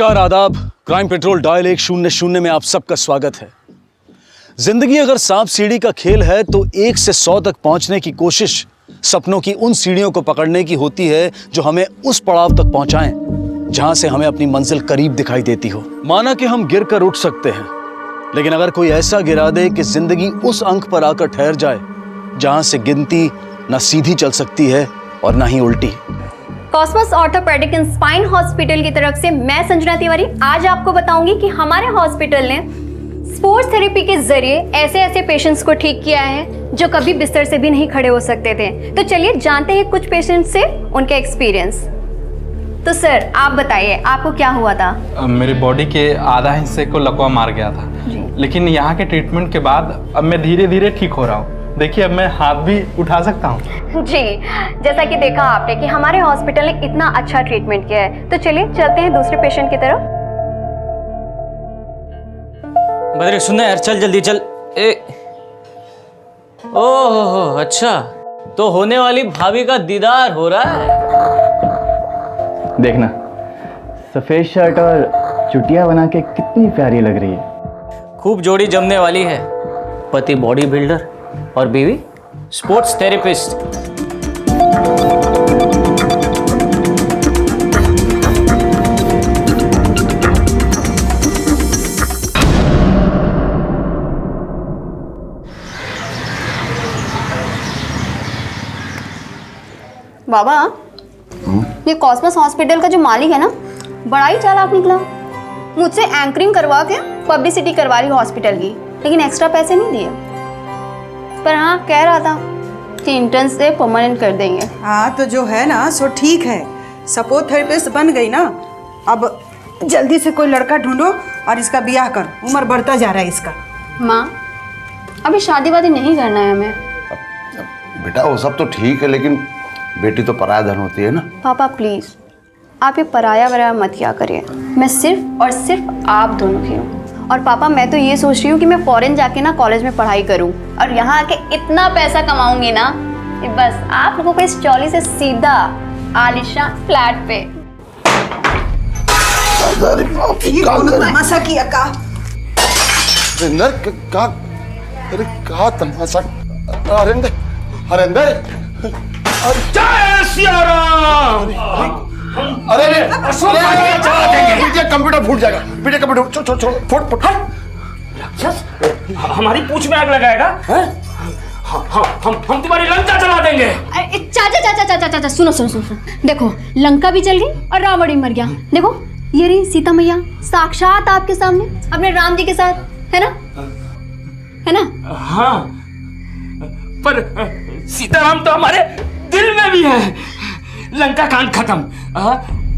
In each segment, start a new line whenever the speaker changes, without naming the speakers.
नमस्कार, आदाब। Crime petrol dial 100 में आप सबका स्वागत है। जिंदगी अगर सांप सीढ़ी का खेल है तो 1 से 100 तक पहुंचने की कोशिश सपनों की उन सीढ़ियों को पकड़ने की होती है जो हमें उस पड़ाव तक पहुंचाएं जहां से हमें अपनी मंजिल करीब दिखाई देती हो। माना कि हम गिर कर उठ सकते हैं, लेकिन अगर कोई ऐसा गिरा दे कि जिंदगी उस अंक पर आकर ठहर जाए जहां से गिनती न सीधी चल सकती है और न ही उल्टी।
Cosmos orthopaedic and spine hospital की तरफ से मैं संजना तिवारी आज आपको बताऊंगी कि हमारे हॉस्पिटल ने स्पोर्ट्स थेरेपी के जरिए ऐसे ऐसे पेशेंट्स को ठीक किया है जो कभी बिस्तर से भी नहीं खड़े हो सकते थे। तो चलिए जानते हैं कुछ पेशेंट्स से उनके एक्सपीरियंस। तो सर आप बताइए आपको क्या हुआ था?
मेरी बॉडी के आधा हिस्से को लकवा मार गया था, लेकिन यहाँ के ट्रीटमेंट के बाद अब मैं धीरे धीरे ठीक हो रहा हूँ। देखिए अब मैं हाथ भी उठा सकता हूँ।
जी, जैसा कि देखा आपने कि हमारे हॉस्पिटल ने इतना अच्छा ट्रीटमेंट किया है। तो चलिए चलते हैं दूसरे पेशेंट की तरफ।
बद्री सुनना यार, चल जल्दी चल। ओह अच्छा, तो होने वाली भाभी का दीदार हो रहा है।
देखना सफेद शर्ट और चुटिया बना के कितनी प्यारी लग रही है।
खूब जोड़ी जमने वाली है। पति बॉडी बिल्डर और बीवी स्पोर्ट्स थेरेपिस्ट।
बाबा, ये कॉस्मोस हॉस्पिटल का जो मालिक है ना, बड़ा ही चालाक निकला। मुझसे एंकरिंग करवा के पब्लिसिटी करवा रही हॉस्पिटल की, लेकिन एक्स्ट्रा पैसे नहीं दिए। पर हाँ, कह रहा था कि इंटर्न से परमानेंट कर देंगे।
हाँ तो जो है ना सो ठीक है, सपोर्ट थेरेपिस्ट बन गई ना। अब जल्दी से कोई लड़का ढूंढो और इसका ब्याह कर, उम्र बढ़ता जा रहा है इसका।
माँ, अभी शादी वादी नहीं करना है हमें।
बेटा वो सब तो ठीक है, लेकिन बेटी तो पराया धन होती है ना।
पापा प्लीज, आप ये पराया वराया मत किया करिए। मैं सिर्फ और सिर्फ आप दोनों की हूँ। और पापा मैं तो ये सोच रही हूँ कि मैं फॉरेन जाके ना कॉलेज में पढ़ाई करूँ और यहाँ आके इतना पैसा कमाऊंगी ना कि बस आप लोगों को इस चौली से सीधा आलिशान फ्लैट पे।
तमाशा किया का?
अरे का तमाशा? हरेंद्र हरेंद्र
जय सिया राम।
अरे कंप्यूटर फूट जाएगा बेटे, कंप्यूटर छोड़ फुट।
हमारी पूंछ में आग लगाएगा? हम तुम्हारी लंका जला देंगे।
चाचा सुनो। देखो लंका भी जल गई और रावण भी मर गया। देखो ये रही सीता मैया साक्षात आपके सामने अपने राम जी के साथ, है ना?
हाँ, पर सीताराम तो हमारे दिल में भी है। लंका कांड खत्म,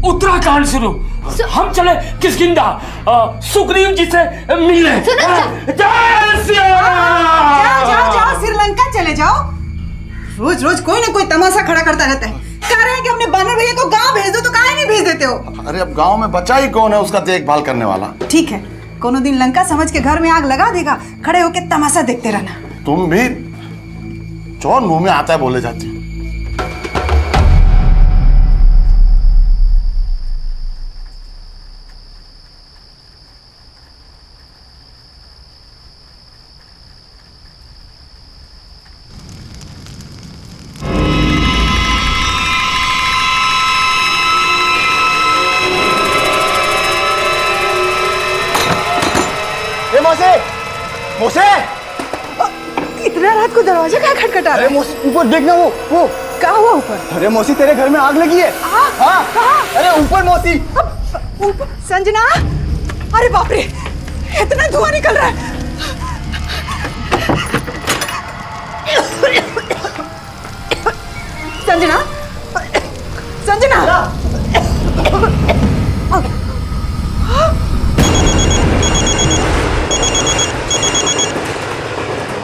उत्तराखंड शुरू। हम चले किष्किंधा, सुग्रीव जी से मिले। जय सिया राम।
जाओ श्रीलंका चले जाओ। रोज रोज कोई ना कोई तमाशा खड़ा करता रहता है। कह रहे हैं कि अपने बानर भैया को गांव भेज दो, तो काहे नहीं भेज देते हो?
अरे अब गांव में बचा ही कौन है उसका देखभाल करने वाला?
ठीक है, कोनो दिन लंका समझ के घर में आग लगा देगा, खड़े होके तमाशा देखते रहना।
तुम भी जौन मुंह में आता है बोले जाती हो। मोसे
इतना रात को दरवाजा क्या खटखटा रहा है?
ऊपर देखना, वो
क्या हुआ ऊपर?
अरे मौसी तेरे घर में आग लगी है। हाँ, अरे ऊपर मौसी।
ऊपर संजना, अरे बाप रे, इतना धुआं निकल रहा है। संजना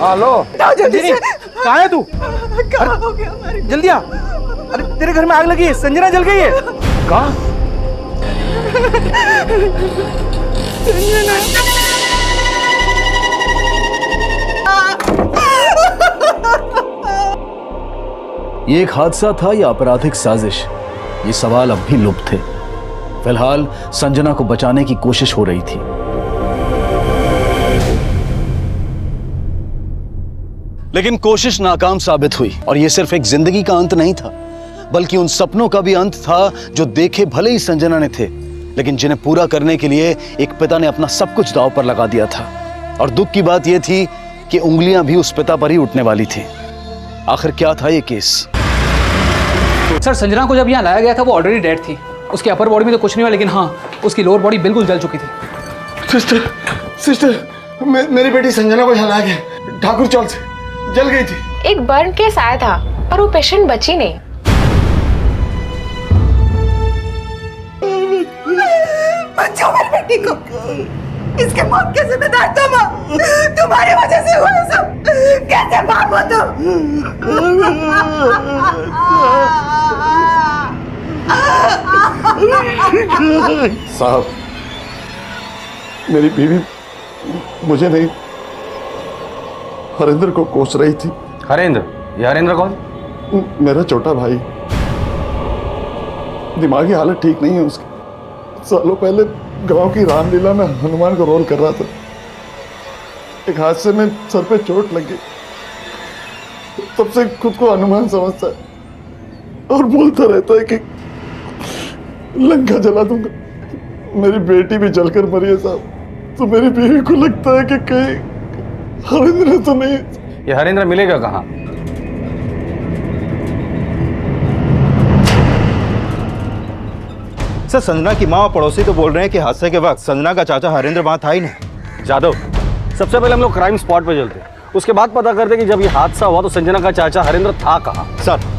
हेलो,
जल्दी से।
कहाँ है तू?
कहाँ हो गया हमारी?
जल्दी आ। अरे तेरे घर में आग लगी है, संजना जल गई है। कहाँ?
ये एक हादसा था या आपराधिक साजिश, ये सवाल अब भी लुप्त थे। फिलहाल संजना को बचाने की कोशिश हो रही थी। लेकिन कोशिश नाकाम साबित हुई और यह सिर्फ एक जिंदगी का अंत नहीं था, बल्कि उन सपनों का भी अंत था जो देखे भले ही संजना ने थे, लेकिन जिन्हें पूरा करने के लिए एक पिता ने अपना सब कुछ दांव पर लगा दिया था। और दुख की बात यह थी कि उंगलियां भी उस पिता पर ही उठने वाली थी। आखिर क्या था यह केस?
सर, संजना को जब यहाँ लाया गया था वो ऑलरेडी डेड थी। उसकी अपर बॉडी में तो कुछ नहीं हुआ, लेकिन हाँ, उसकी लोअर बॉडी बिल्कुल जल चुकी थी।
सिस्टर, मेरी बेटी संजना को यहाँ लाया गया ठाकुर चौक से, जल गई थी।
एक बर्न केस आया था और वो पेशेंट बची नहीं।
बचाओ मेरी बेटी को, इसके मौत के जिम्मेदार तुम हो। तुम्हारी वजह से हुआ है सब। कैसे बाप हो
साहब, मेरी बीवी मुझे नहीं, हरेंद्र को कोस रही थी।
हरेंद्र? ये हरेंद्र कौन?
मेरा छोटा भाई। दिमागी हालत ठीक नहीं है उसकी। सालों पहले गांव की रामलीला में हनुमान का रोल कर रहा था। एक हादसे में सर पे चोट लग गई। तब से खुद को हनुमान समझता है और बोलता रहता है कि लंका जला दूंगा। मेरी बेटी भी जलकर मरी है साहब, तो मेरी बीवी को लगता है कि कहीं हरेंद्र तो नहीं।
ये हरेंद्र मिलेगा कहाँ?
सर, संजना की माँ और पड़ोसी तो बोल रहे हैं कि हादसे के वक्त संजना का चाचा हरेंद्र वहां था ही नहीं।
जादव, सबसे पहले हम लोग क्राइम स्पॉट पे चलते हैं, उसके बाद पता करते कि जब ये हादसा हुआ तो संजना का चाचा हरेंद्र था कहाँ।
सर,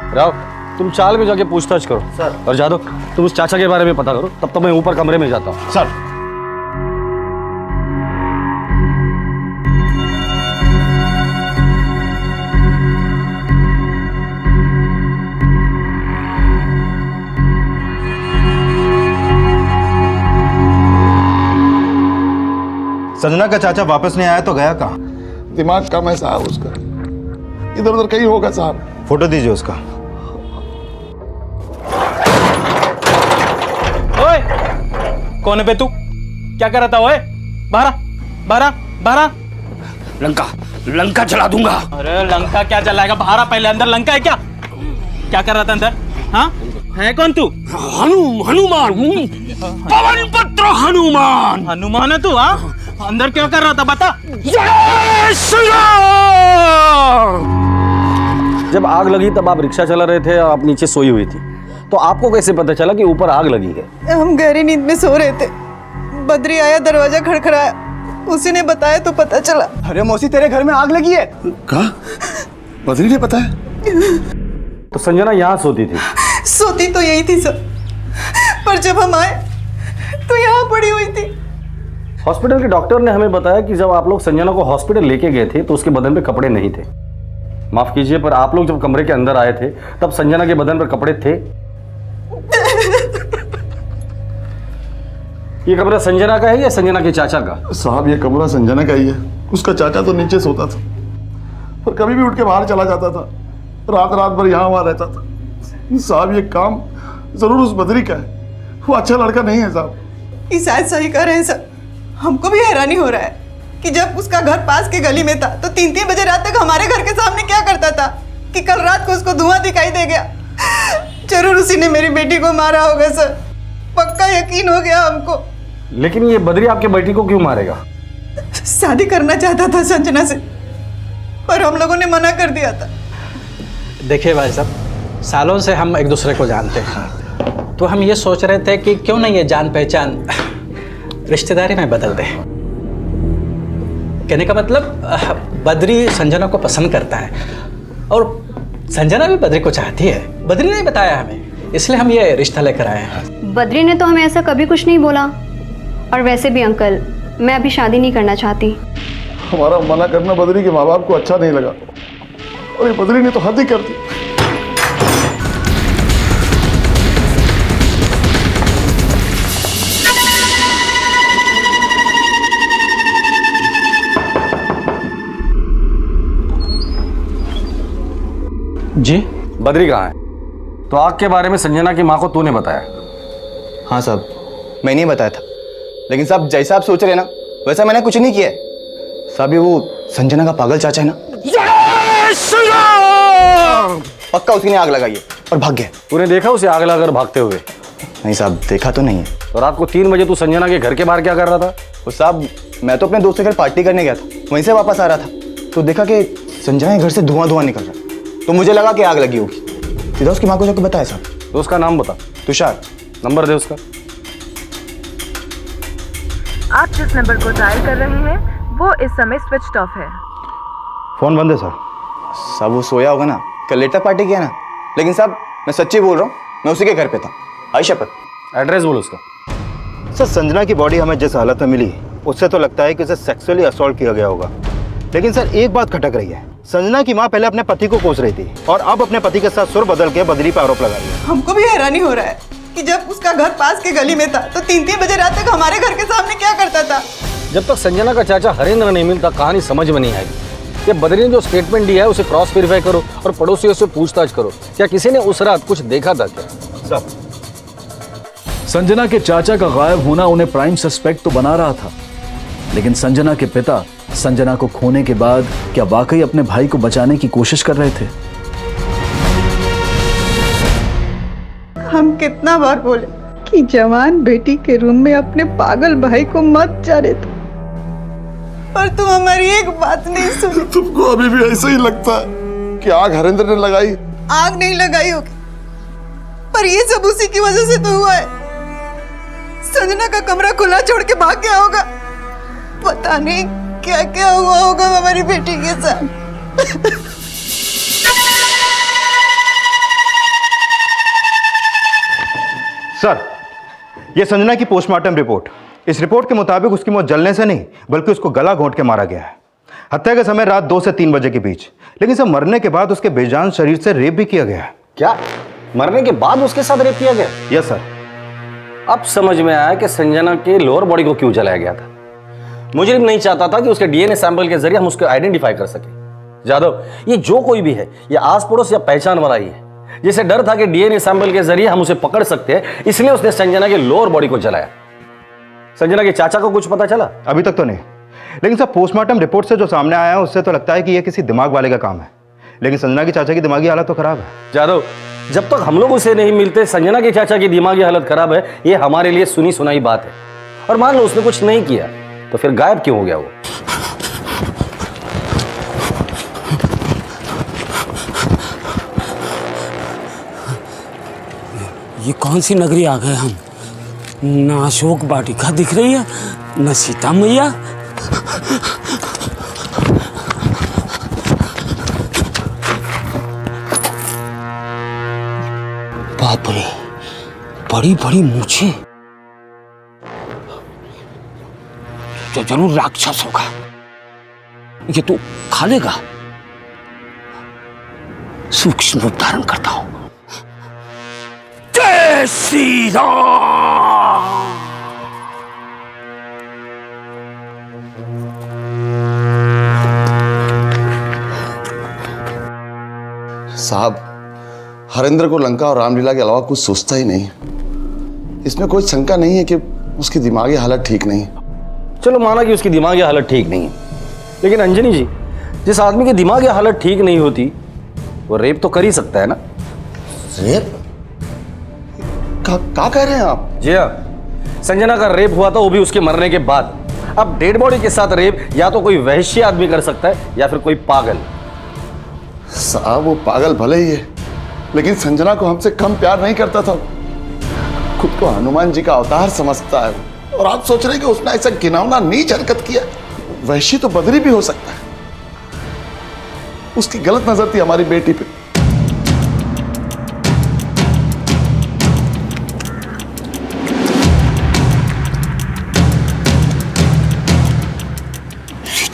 राव, तुम चाल में जाके पूछताछ करो।
सर।
और जादव, तुम उस चाचा के बारे में पता करो, तब तो मैं ऊपर कमरे में जाता हूँ।
सर। संजना का चाचा वापस नहीं आया तो गया कहाँ?
दिमाग कम है साहब उसका, इधर उधर कहीं होगा साहब।
फोटो दीजिए उसका।
ओए, कौन है बे तू? क्या कर रहा था? ओए, बाहर।
लंका जला दूंगा।
अरे लंका क्या जलाएगा? बाहर आ पहले, अंदर लंका है क्या? क्या कर रहा था अंदर? हाँ, है कौन तू?
हनुमान, पवन पुत्र हनुमान।
हनुमान है तू? हाँ, अंदर क्या कर रहा था बता।
जय श्री राम।
जब आग लगी तब आप रिक्शा चला रहे थे और आप नीचे सोई हुई थी, तो आपको कैसे पता चला कि ऊपर आग लगी है?
हम गहरी नींद में सो रहे थे, बद्री आया, दरवाजा खड़खड़ाया, उसी ने बताया तो पता चला।
अरे मौसी, तेरे घर में आग लगी है।
कहा? बद्री ने बताया?
तो संजना यहाँ सोती थी?
सोती तो यही थी सर, पर जब हम आए तो यहाँ पड़ी हुई थी।
हॉस्पिटल के डॉक्टर ने हमें बताया कि जब आप लोग संजना को हॉस्पिटल लेके गए थे तो उसके बदन पे कपड़े नहीं थे। माफ कीजिए, पर आप लोग जब कमरे के अंदर आए थे तब संजना के बदन पर कपड़े थे? ये कमरा संजना का है या संजना के चाचा का?
साहब, ये कमरा संजना का ही है। उसका चाचा तो नीचे सोता था, पर कभी भी उठ के बाहर चला जाता था। रात भर यहाँ वहाँ रहता था। साहब, ये काम जरूर उस बद्री का है। वो अच्छा लड़का नहीं है साहब।
ये शायद सही कह रहे हैं सर। हमको भी हैरानी हो रहा है कि जब उसका घर पास के गली में था तो 3-3 बजे रात तक हमारे घर के सामने क्या करता था कि कल रात को उसको धुआं दिखाई दे गया। जरूर उसी ने मेरी बेटी को मारा होगा सर, पक्का यकीन हो गया हमको।
लेकिन ये बद्री आपके बेटी को क्यों मारेगा?
शादी करना चाहता था संजना से, पर हम लोगों ने मना कर दिया था।
देखिए भाई साहब, सालों से हम एक दूसरे को जानते हैं, तो हम ये सोच रहे थे कि क्यों ना ये जान पहचान रिश्तेदारी में बदल दे। कहने का मतलब, बद्री संजना को पसंद करता है और संजना भी बद्री को चाहती है, बद्री ने बताया हमें, इसलिए हम ये रिश्ता लेकर आए हैं।
बद्री ने तो हमें ऐसा कभी कुछ नहीं बोला। और वैसे भी अंकल, मैं अभी शादी नहीं करना चाहती।
हमारा मना करना बद्री के माँ बाप को अच्छा नहीं लगा और ये बद्री ने तो हद ही कर दी।
जी
बद्री कहाँ है? तो आग के बारे में संजना की माँ को तूने बताया?
हाँ साहब, मैंने ही बताया था, लेकिन साहब जैसा आप सोच रहे हैं ना वैसा मैंने कुछ नहीं किया है साहब। ये वो संजना का पागल चाचा है ना, पक्का उसी ने आग लगाई है और भाग गया।
तूने देखा उसे आग लगाकर भागते हुए?
नहीं साहब, देखा तो नहीं है।
तो रात को 3 बजे तू संजना के घर के बाहर क्या कर रहा था?
वो साहब मैं तो अपने दोस्त के घर पार्टी करने गया था, वहीं से वापस आ रहा था तो देखा कि संजना के घर से धुआं धुआं निकल रहा, तो मुझे लगा कि आग लगी होगी। सीधा उसकी माँ को जाकर बताया साहब।
तो उसका नाम बता।
तुषार।
नंबर दे उसका।
आप जिस नंबर को डायल कर रहे हैं वो इस समय स्विच ऑफ है।
फोन बंद है सर।
साहब वो सोया होगा ना, कल लेट तक पार्टी किया ना। लेकिन साहब मैं सच्ची बोल रहा हूँ, मैं उसी के घर पे था। आई शपथ।
एड्रेस बोल उसका।
सर संजना की बॉडी हमें जिस हालत में मिली उससे तो लगता है कि उसे सेक्सुअली असॉल्ट किया गया होगा। लेकिन सर एक बात खटक रही है, संजना की माँ पहले अपने पति को कोस रही थी और अब अपने पति के साथ सुर बदल के बद्री पर आरोप लगा रही है।
हमको भी हैरानी हो रहा है कि जब उसका घर पास के गली में था तो 3-3 बजे रात तक हमारे घर के सामने क्या करता था।
जब तक संजना का चाचा हरेंद्र नहीं मिलता कहानी समझ में नहीं आएगी। ये बद्री ने जो स्टेटमेंट दिया है उसे क्रॉस वेरीफाई करो और पड़ोसियों से पूछताछ करो, क्या किसी ने उस रात कुछ देखा था क्या?
सब
संजना के चाचा का गायब होना उन्हें प्राइम सस्पेक्ट तो बना रहा था, लेकिन संजना के पिता संजना को खोने के बाद क्या वाकई अपने भाई को बचाने की कोशिश कर रहे थे?
हम कितना बार बोले कि जवान बेटी के रूम में अपने पागल भाई को मत जाने दो, पर तुम हमारी एक बात नहीं सुनी।
तुमको अभी भी ऐसा ही लगता है कि आग हरेंद्र ने लगाई?
आग नहीं लगाई होगी, पर ये सब उसी की वजह से तो हुआ है। संजना का कमरा खुला छोड़ के भाग गया होगा, पता नहीं क्या क्या हुआ होगा हमारी बेटी के साथ।
सर ये संजना की पोस्टमार्टम रिपोर्ट, इस रिपोर्ट के मुताबिक उसकी मौत जलने से नहीं बल्कि उसको गला घोंट के मारा गया है। हत्या का समय रात 2 से 3 बजे के बीच, लेकिन सब मरने के बाद उसके बेजान शरीर से रेप भी किया गया है।
क्या मरने के बाद उसके साथ रेप किया गया?
Yes sir.
अब समझ में आया कि संजना के लोअर बॉडी को क्यों जलाया गया था। मुजरिम नहीं चाहता था कि उसके डीएनए सैंपल के जरिए हम उसको आइडेंटिफाई कर सके। जादव, ये जो कोई भी है ये आस पड़ोस या पहचान वाला ही है, जिसे डर था कि डीएनए सैंपल के जरिए हम उसे पकड़ सकते हैं, इसलिए उसने संजना के लोअर बॉडी को जलाया। संजना के चाचा को कुछ पता चला?
अभी तक तो नहीं, लेकिन सर पोस्टमार्टम रिपोर्ट से जो सामने आया है उससे तो लगता है कि यह किसी दिमाग वाले का काम है। लेकिन संजना की चाचा की दिमागी हालत तो खराब है।
जादव, जब तक हम लोग उसे नहीं मिलते संजना के चाचा की दिमागी हालत खराब है, ये हमारे लिए सुनी सुनाई बात है। और मान लो उसने कुछ नहीं किया तो फिर गायब क्यों हो गया वो?
ये कौन सी नगरी आ गए हम? न अशोक वाटिका दिख रही है, न सीता मैया। बाप रे, बड़ी बड़ी मूछें। तो जरूर राक्षस होगा। ये तो खा लेगा। सूक्ष्म रूप धारण करता हूं। जय श्री राम।
साहब हरेंद्र को लंका और रामलीला के अलावा कुछ सोचता ही नहीं। इसमें कोई शंका नहीं है कि उसकी दिमागी हालत ठीक नहीं है।
चलो माना कि उसकी दिमागी हालत ठीक नहीं है, लेकिन अंजनी जी, जिस आदमी की दिमागी हालत ठीक नहीं होती वो रेप तो कर ही सकता है ना?
रेप? क्या कह रहे हैं आप?
जी हाँ, संजना का रेप हुआ था, वो भी उसके मरने के बाद। अब डेड बॉडी के साथ रेप या तो कोई वहशी आदमी कर सकता है या फिर कोई पागल।
साहब वो पागल भले ही है, लेकिन संजना को हमसे कम प्यार नहीं करता था। खुद को हनुमान जी का अवतार समझता है, और आप सोच रहे हैं कि उसने ऐसा घिनौना नीच हरकत किया। वैशी तो बद्री भी हो सकता है। उसकी गलत नजर थी हमारी बेटी पे।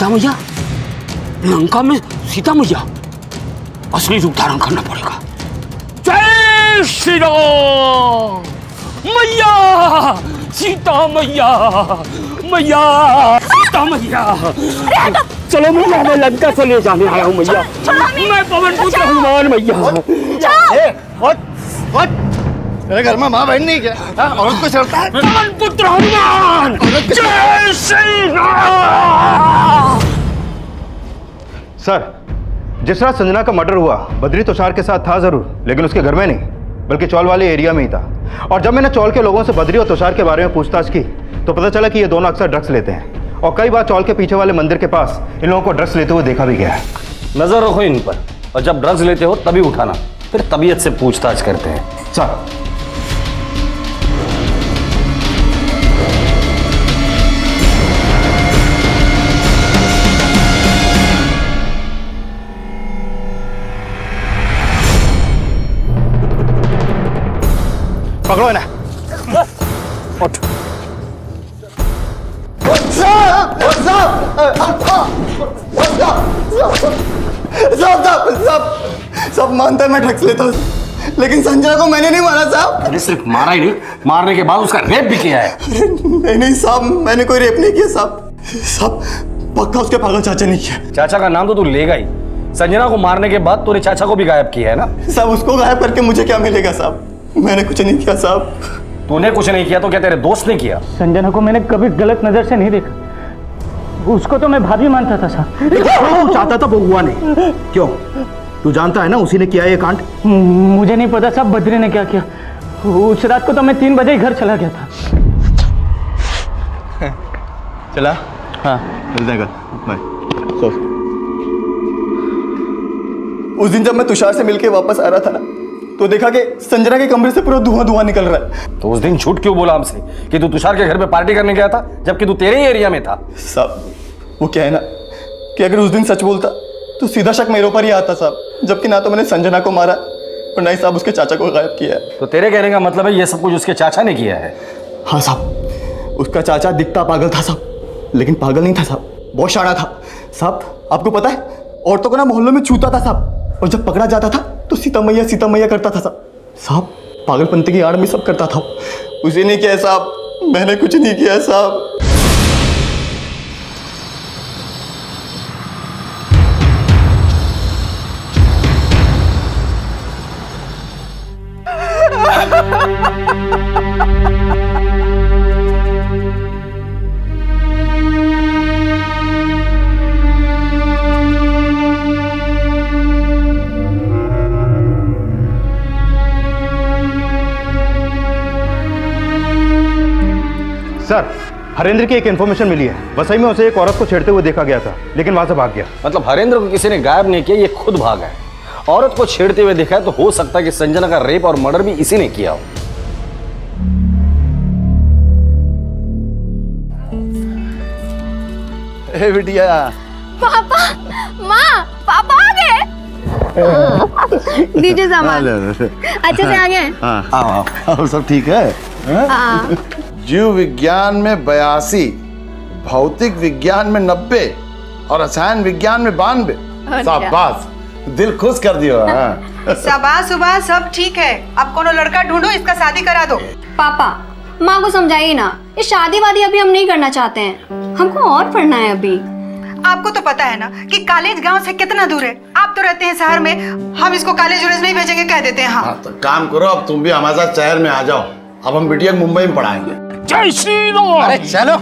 सीता मैया, लंका में सीता मैया, असली रूप धारण करना पड़ेगा। जय श्री राम मैया, सीता मैया, मैया सीता मैया। चलो मैया, मैं लंका से ले जाने आया हूँ मैया। मैं पवन पुत्र हनुमान मैया।
मेरे घर में माँ बहन नहीं क्या? औरत को चलता है।
पवन पुत्र हनुमान, जय श्री राम।
सर, जिस रात संजना का मर्डर हुआ बद्री तुषार के साथ था जरूर, लेकिन उसके घर में नहीं बल्कि चौल वाले एरिया में ही था। और जब मैंने चौल के लोगों से बद्री और तुषार के बारे में पूछताछ की तो पता चला कि ये दोनों अक्सर ड्रग्स लेते हैं और कई बार चौल के पीछे वाले मंदिर के पास इन लोगों को ड्रग्स लेते हुए देखा भी गया है।
नजर रखो इन पर, और जब ड्रग्स लेते हो तभी उठाना, फिर तबीयत से पूछताछ करते हैं।
सर, पकड़ो इन्हें।
उठ।
सब मानता है मैं ड्रग्स लेता हूँ, लेकिन संजना को मैंने नहीं मारा साहब।
अरे सिर्फ मारा ही नहीं, मारने के बाद उसका रेप भी किया है।
नहीं साहब, मैंने कोई रेप नहीं किया साहब। साहब पक्का उसके पागल चाचा नहीं किया।
चाचा का नाम तो तू लेगा ही। संजना को मारने के बाद तूने चाचा को भी गायब किया है ना?
साहब उसको गायब करके मुझे क्या मिलेगा साहब? मैंने कुछ नहीं किया साहब।
तूने कुछ नहीं किया तो क्या तेरे दोस्त ने किया?
संजना को मैंने कभी गलत नजर से नहीं देखा, उसको तो मैं भाभी मानता था साहब।
तू चाहता था वो हुआ नहीं, क्यों? तू जानता है ना उसी ने किया ये कांड।
मुझे नहीं पता साहब बद्री ने क्या किया। उस रात को तो मैं 3 बजे घर चला गया था।
चला?
हाँ
मिलते हैं कल। बाय।
उस दिन जब मैं तुषार से मिलके वापस आ रहा था ना, तो देखा कि संजना के कमरे से पूरा धुआं धुआं निकल रहा है।
तो उस दिन झूठ क्यों बोला हमसे कि तू तुषार के घर पे पार्टी करने गया था, जबकि तू तेरे ही एरिया में था?
साहब वो क्या है ना कि अगर उस दिन सच बोलता तो सीधा शक मेरे ऊपर ही आता साहब, जबकि ना तो मैंने संजना को मारा और ना ही साहब उसके चाचा को गायब किया है।
तो तेरे कहने का मतलब है ये सब कुछ उसके चाचा ने किया है?
हाँ साहब, उसका चाचा दिखता पागल था साहब, लेकिन पागल नहीं था साहब, बहुत शाना था साहब। आपको पता है औरतों को ना मोहल्लों में छूता था साहब, और जब पकड़ा जाता था तो सीता मैया करता था साहब। साहब पागलपंती की आड़ में सब करता था। उसे नहीं किया साहब, मैंने कुछ नहीं किया साहब।
सर, हरेंद्र की एक इन्फॉर्मेशन मिली है। वसई में उसे एक औरत को छेड़ते हुए देखा गया था, लेकिन वहां से भाग गया।
मतलब हरेंद्र को किसी ने गायब नहीं किया, ये खुद भागा है। औरत को छेड़ते हुए देखा है तो हो सकता है कि संजना का रेप और मर्डर भी इसी ने किया हो।
ए बिटिया।
पापा, माँ, पापा आ गए। दीजिए सामान। अच्छे से आ गए?
हाँ आओ, सब ठीक है?
हाँ।
जीव विज्ञान में 82, भौतिक विज्ञान में 90 और रसायन विज्ञान में 92। शाबाश, दिल खुश कर दियो।
शाबाश सुबह, सब ठीक है। अब कोनो लड़का ढूंढो, इसका शादी करा दो।
पापा माँ को समझाइए ना, ये शादी वादी अभी हम नहीं करना चाहते हैं, हमको और पढ़ना है अभी।
आपको तो पता है ना कि कॉलेज गांव से कितना दूर है। आप तो रहते हैं शहर में, हम इसको कॉलेज वॉलेज नहीं भेजेंगे कह देते हैं। हाँ
तो काम करो, अब तुम भी हमारे साथ शहर में आ जाओ। अब हम बिटिया मुंबई में पढ़ाएंगे।
जय श्री राम।
अरे चलो,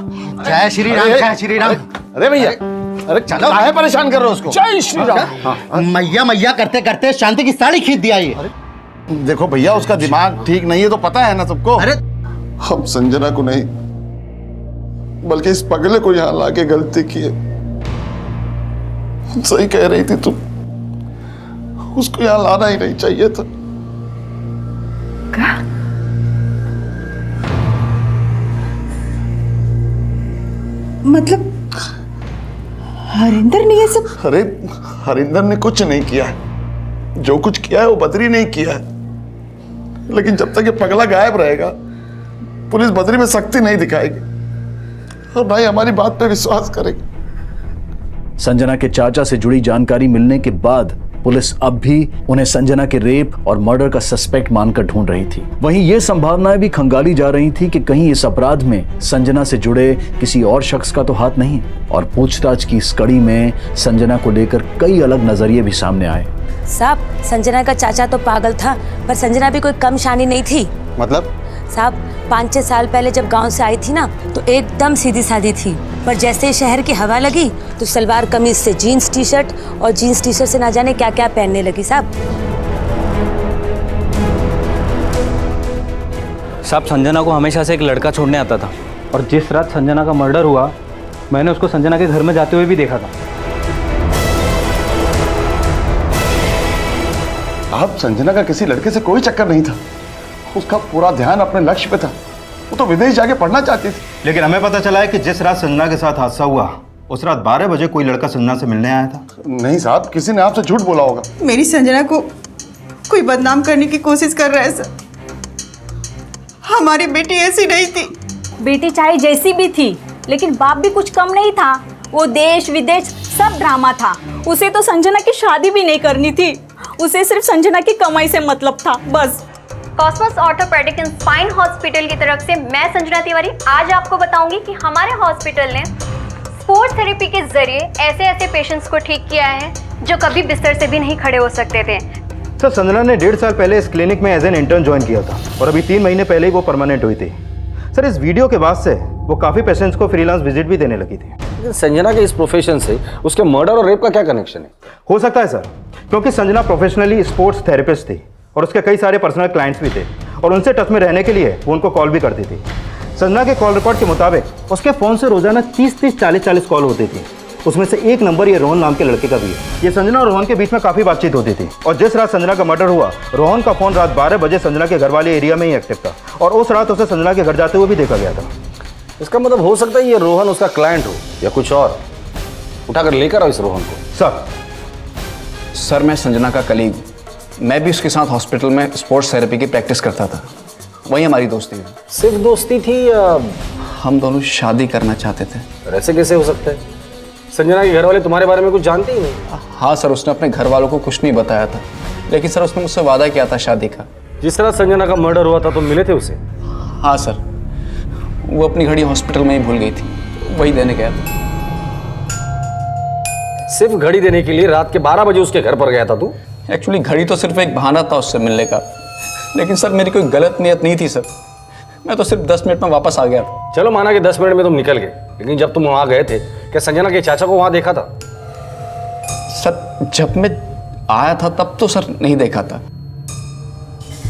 जय श्री राम, जय श्री राम।
अरे भैया, अरे चलो, काहे परेशान कर रहे हो उसको?
जय श्री राम।
मैया मैया करते करते शांति की साड़ी खींच दिया ये।
देखो भैया, उसका दिमाग ठीक नहीं है तो पता है ना सबको।
अरे
हम संजना को नहीं बल्कि इस पगले को यहाँ लाके गलती की है। सही कह रही थी तुम, उसको यहाँ लाना ही नहीं चाहिए था।
क्या? मतलब हरिंदर ने ये सब?
अरे हरिंदर ने कुछ नहीं किया है, जो कुछ किया है वो बद्री नहीं किया है। लेकिन जब तक ये पगला गायब रहेगा, पुलिस बद्री में सख्ती नहीं दिखाएगी और भाई हमारी बात पे विश्वास करेगी।
संजना के चाचा से जुड़ी जानकारी मिलने के बाद पुलिस अब भी उन्हें संजना के रेप और मर्डर का सस्पेक्ट मानकर ढूंढ रही थी। वहीं ये संभावनाएं भी खंगाली जा रही थी कि कहीं इस अपराध में संजना से जुड़े किसी और शख्स का तो हाथ नहीं। और पूछताछ की इस कड़ी में संजना को लेकर कई अलग नजरिए भी सामने आए।
साहब, संजना का चाचा तो पागल था, पर संजना भी कोई कम शानी नहीं थी।
मतलब?
साहब, 5-6 साल पहले जब गांव से आई थी ना, तो एकदम सीधी सादी थी, पर जैसे ही शहर की हवा लगी तो सलवार कमीज से जीन्स टी शर्ट और जीन्स टी शर्ट से ना जाने क्या क्या पहनने लगी। साहब
संजना को हमेशा से एक लड़का छोड़ने आता था,
और जिस रात संजना का मर्डर हुआ मैंने उसको संजना के घर में जाते हुए भी देखा था।
अब संजना का किसी लड़के से कोई चक्कर नहीं था, उसका पूरा ध्यान अपने लक्ष्य पे था। वो तो विदेश जाके पढ़ना चाहती थी।
लेकिन हमें पता चला है कि जिस रात संजना के साथ हादसा हुआ उस रात 12 बजे कोई लड़का संजना से मिलने आया था।
नहीं साहब, किसी ने आपसे झूठ बोला होगा।
मेरी संजना को कोई बदनाम करने की कोशिश कर रहा है सर। हमारी बेटी ऐसी नहीं थी।
बेटी चाहे जैसी भी थी, लेकिन बाप भी कुछ कम नहीं था। वो देश विदेश सब ड्रामा था। उसे तो संजना की शादी भी नहीं करनी थी, उसे सिर्फ संजना की कमाई से मतलब था, बस।
Cosmos orthopaedic and spine hospital की तरफ से मैं संजना तिवारी आज आपको बताऊंगी कि हमारे हॉस्पिटल ने स्पोर्ट्स थेरेपी के जरिए ऐसे ऐसे पेशेंट्स को ठीक किया है जो कभी बिस्तर से भी नहीं खड़े हो सकते थे।
सर, संजना ने 1.5 साल पहले इस क्लिनिक में एज एन इंटर्न ज्वाइन किया था और अभी 3 महीने पहले ही वो परमानेंट हुई थी। सर, इस वीडियो के बाद से वो काफ़ी पेशेंट्स को फ्रीलांस विजिट भी देने लगी थी।
संजना के इस प्रोफेशन से उसके मर्डर और रेप का क्या कनेक्शन है?
हो सकता है सर, क्योंकि संजना प्रोफेशनली स्पोर्ट्स थेरेपिस्ट थी और उसके कई सारे पर्सनल क्लाइंट्स भी थे और उनसे टच में रहने के लिए वो उनको कॉल भी करती थी। संजना के कॉल रिकॉर्ड के मुताबिक उसके फ़ोन से रोजाना 30-30, 40-40 कॉल होती थी। उसमें से एक नंबर ये रोहन नाम के लड़के का भी है। ये संजना और रोहन के बीच में काफ़ी बातचीत होती थी और जिस रात संजना का मर्डर हुआ, रोहन का फ़ोन रात 12 बजे संजना के घर वाले एरिया में ही एक्टिव था और उस रात उसे संजना के घर जाते हुए भी देखा गया था।
इसका मतलब हो सकता है ये रोहन उसका क्लाइंट हो या कुछ और। उठाकर लेकर आओ इस रोहन को।
सर मैं संजना का कलीग, मैं भी उसके साथ हॉस्पिटल में स्पोर्ट्स थेरेपी की प्रैक्टिस करता था, वही हमारी दोस्ती है।
सिर्फ दोस्ती थी या
हम दोनों शादी करना चाहते थे?
ऐसे कैसे हो सकता है? संजना के घर वाले तुम्हारे बारे में कुछ जानते ही नहीं।
हाँ सर, उसने अपने घर वालों को कुछ नहीं बताया था, लेकिन सर उसने मुझसे वादा किया था शादी का।
जिस तरह संजना का मर्डर हुआ था तुम मिले थे उसे?
हाँ सर, वो अपनी घड़ी हॉस्पिटल में ही भूल गई थी, वही देने गया था।
सिर्फ घड़ी देने के लिए रात के 12 बजे उसके घर पर गया था तू?
एक्चुअली घड़ी तो सिर्फ एक बहाना था उससे मिलने का, लेकिन सर मेरी कोई गलत नियत नहीं थी सर, मैं तो सिर्फ 10 मिनट में वापस आ गया था।
चलो माना कि 10 मिनट में तुम निकल गए, लेकिन जब तुम वहां गए थे क्या संजना के चाचा को वहां देखा था?
सर जब मैं आया था तब तो सर नहीं देखा था,